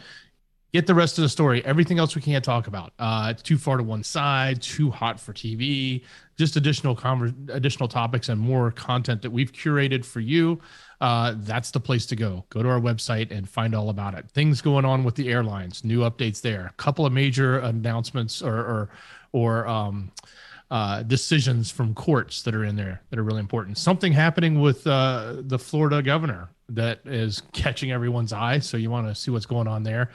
Get the rest of the story. Everything else we can't talk about. It's too far to one side, too hot for TV, just additional topics and more content that we've curated for you. That's the place to go. Go to our website and find all about it. Things going on with the airlines, new updates there. A couple of major announcements or decisions from courts that are in there that are really important. Something happening with the Florida governor that is catching everyone's eye. So you want to see what's going on there.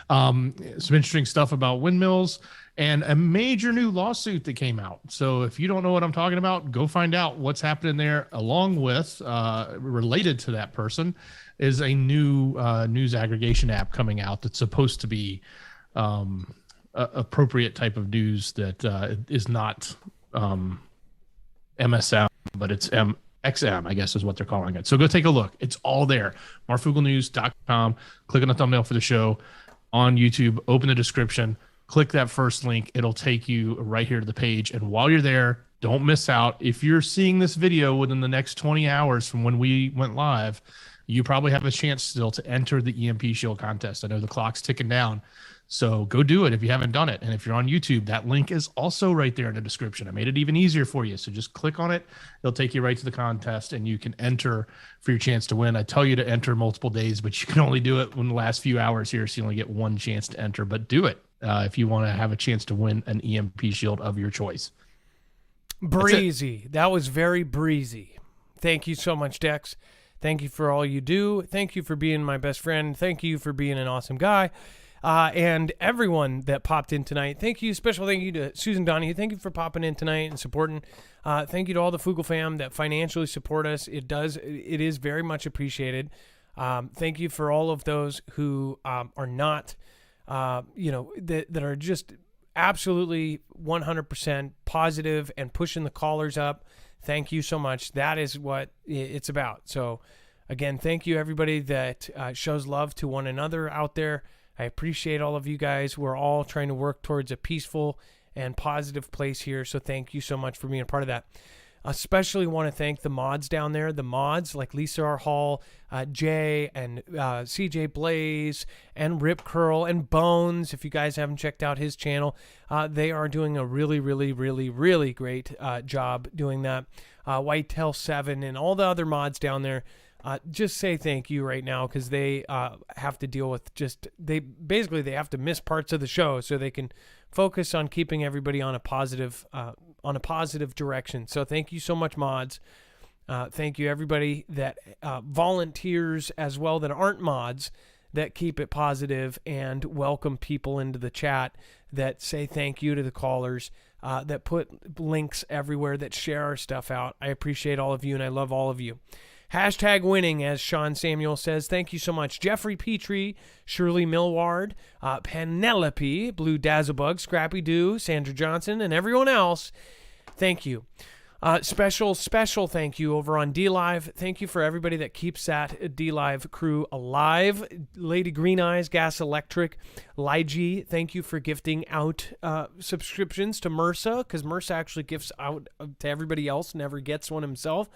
Some interesting stuff about windmills and a major new lawsuit that came out. So if you don't know what I'm talking about, go find out what's happening there. Along with related to that person is a new news aggregation app coming out that's supposed to be appropriate type of news that is not MSM, but it's XM, I guess is what they're calling it. So go take a look. It's all there. marfooglenews.com. Click on the thumbnail for the show on YouTube. Open the description. Click that first link. It'll take you right here to the page. And while you're there, don't miss out. If you're seeing this video within the next 20 hours from when we went live, you probably have a chance still to enter the EMP Shield contest. I know the clock's ticking down. So go do it if you haven't done it. And if you're on YouTube, that link is also right there in the description. I made it even easier for you. So just click on it. It'll take you right to the contest and you can enter for your chance to win. I tell you to enter multiple days, but you can only do it in the last few hours here. So you only get one chance to enter, but do it if you want to have a chance to win an EMP Shield of your choice. Breezy. That was very breezy. Thank you so much, Dex. Thank you for all you do. Thank you for being my best friend. Thank you for being an awesome guy. And everyone that popped in tonight, thank you. Special thank you to Susan Donahue. Thank you for popping in tonight and supporting. Thank you to all the Foogle fam that financially support us. It is very much appreciated. Thank you for all of those who are not, that are just absolutely 100% positive and pushing the callers up. Thank you so much. That is what it's about. So again, thank you everybody that shows love to one another out there. I appreciate all of you guys. We're all trying to work towards a peaceful and positive place here. So thank you so much for being a part of that. Especially want to thank the mods down there. The mods like Lisa R. Hall, Jay, and CJ Blaze, and Rip Curl, and Bones. If you guys haven't checked out his channel, they are doing a really, really, really, really great job doing that. Whitetail 7 and all the other mods down there. Just say thank you right now, because they have to deal with they have to miss parts of the show so they can focus on keeping everybody on a positive direction. So thank you so much, mods. Thank you everybody that volunteers as well that aren't mods, that keep it positive and welcome people into the chat, that say thank you to the callers, that put links everywhere, that share our stuff out. I appreciate all of you and I love all of you. Hashtag winning, as Sean Samuel says. Thank you so much. Jeffrey Petrie, Shirley Millward, Penelope, Blue Dazzlebug, Scrappy Doo, Sandra Johnson, and everyone else. Thank you. Special thank you over on DLive. Thank you for everybody that keeps that DLive crew alive. Lady Green Eyes, Gas Electric, Lige, thank you for gifting out subscriptions to MRSA, because MRSA actually gifts out to everybody else, never gets one himself.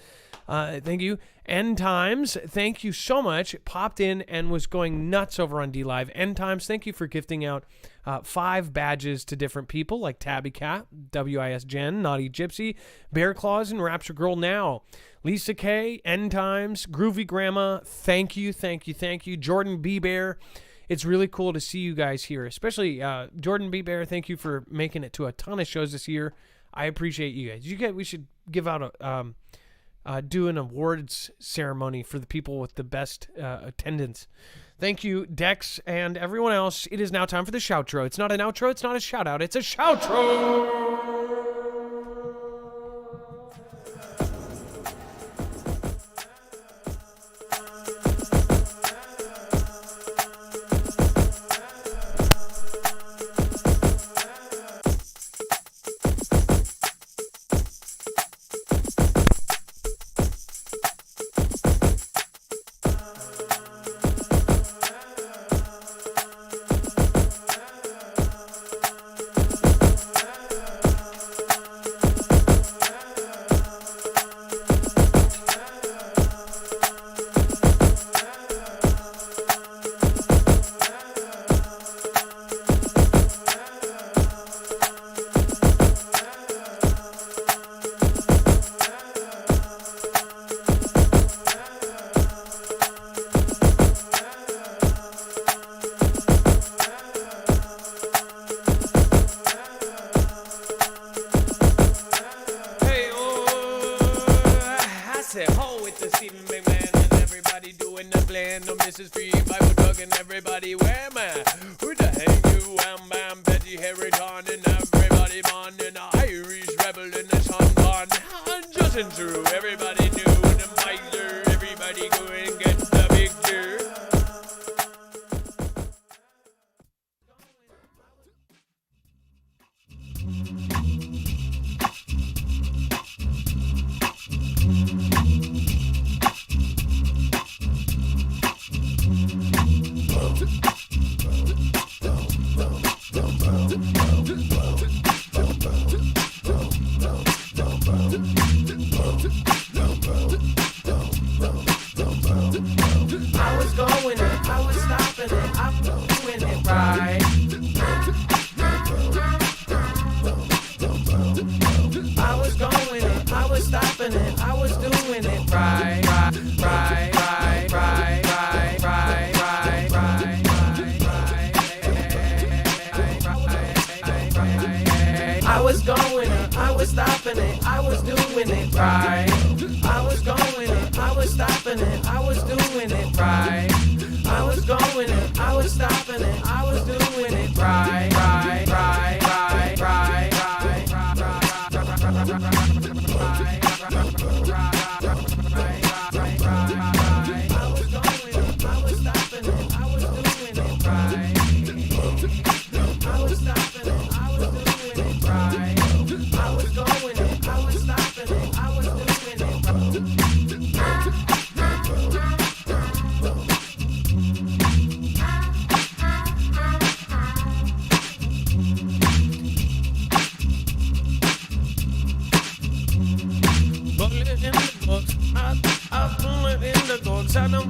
Thank you. End Times, thank you so much. Popped in and was going nuts over on DLive. End Times, thank you for gifting out 5 badges to different people like Tabby Cat, WIS Jen, Naughty Gypsy, Bear Claws, and Rapture Girl Now. Lisa K, End Times, Groovy Grandma, thank you. Jordan B. Bear, it's really cool to see you guys here, especially Jordan B. Bear, thank you for making it to a ton of shows this year. I appreciate you guys. We should give out do an awards ceremony for the people with the best attendance. Thank you, Dex, and everyone else. It is now time for the shoutro. It's not an outro, it's not a shout out, it's a shoutro. I was stopping it, I was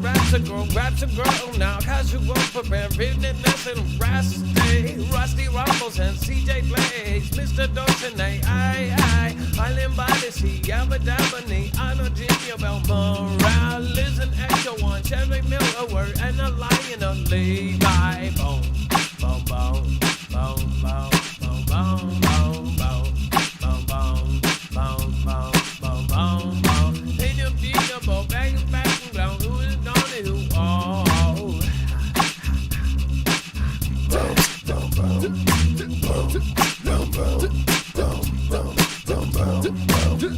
Raps a girl now, casual for business and Rusty Rumbles and CJ Blades, Mr. Dawson, Island by the sea, Yabba Dabba Knee, Anna Junior Belmont, listen, Echo One, Cherry Miller, word, and a lion of Levi. Boom, boom, boom, boom, boom, boom, boom, boom, boom, boom, boom, boom, boom, boom, boom. In your beat, about bang, bang, down, who is on it, who, oh.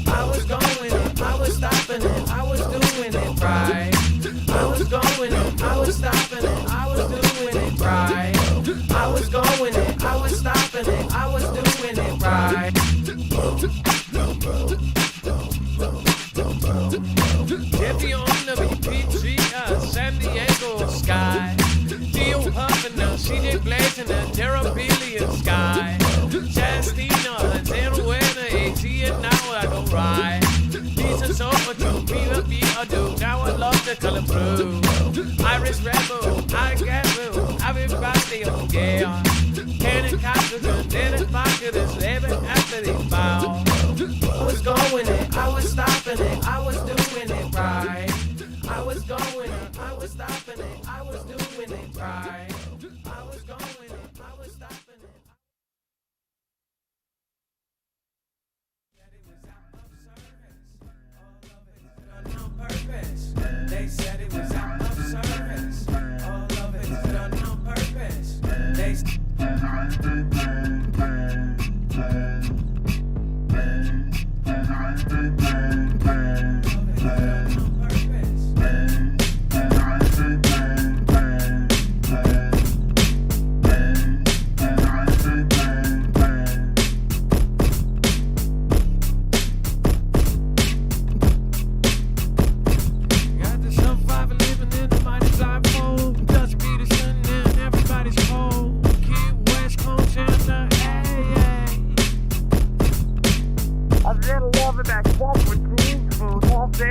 I was going it, I was stopping it, I was doing it right. I was going it, I was stopping it, I was doing it right. I was going it, I was stopping it, I was doing it right. If you on the BPG, San Diego sky, Geo puffing the CJ blazing the Terrabilian sky. Chastina, Zero winner, easy and now I go ride. Decent so much to be a do. Now I love the color blue. Iris rebel, I get blue. Everybody on yeah. Cannon cockers and then it's pocket is living after they bow. I was going it, I was stopping it, I was doing it right. I was going it, I was stopping it, I was doing it right. I was going it, I was stopping it. Purpose. They said it was out of service. All of it's done on purpose. They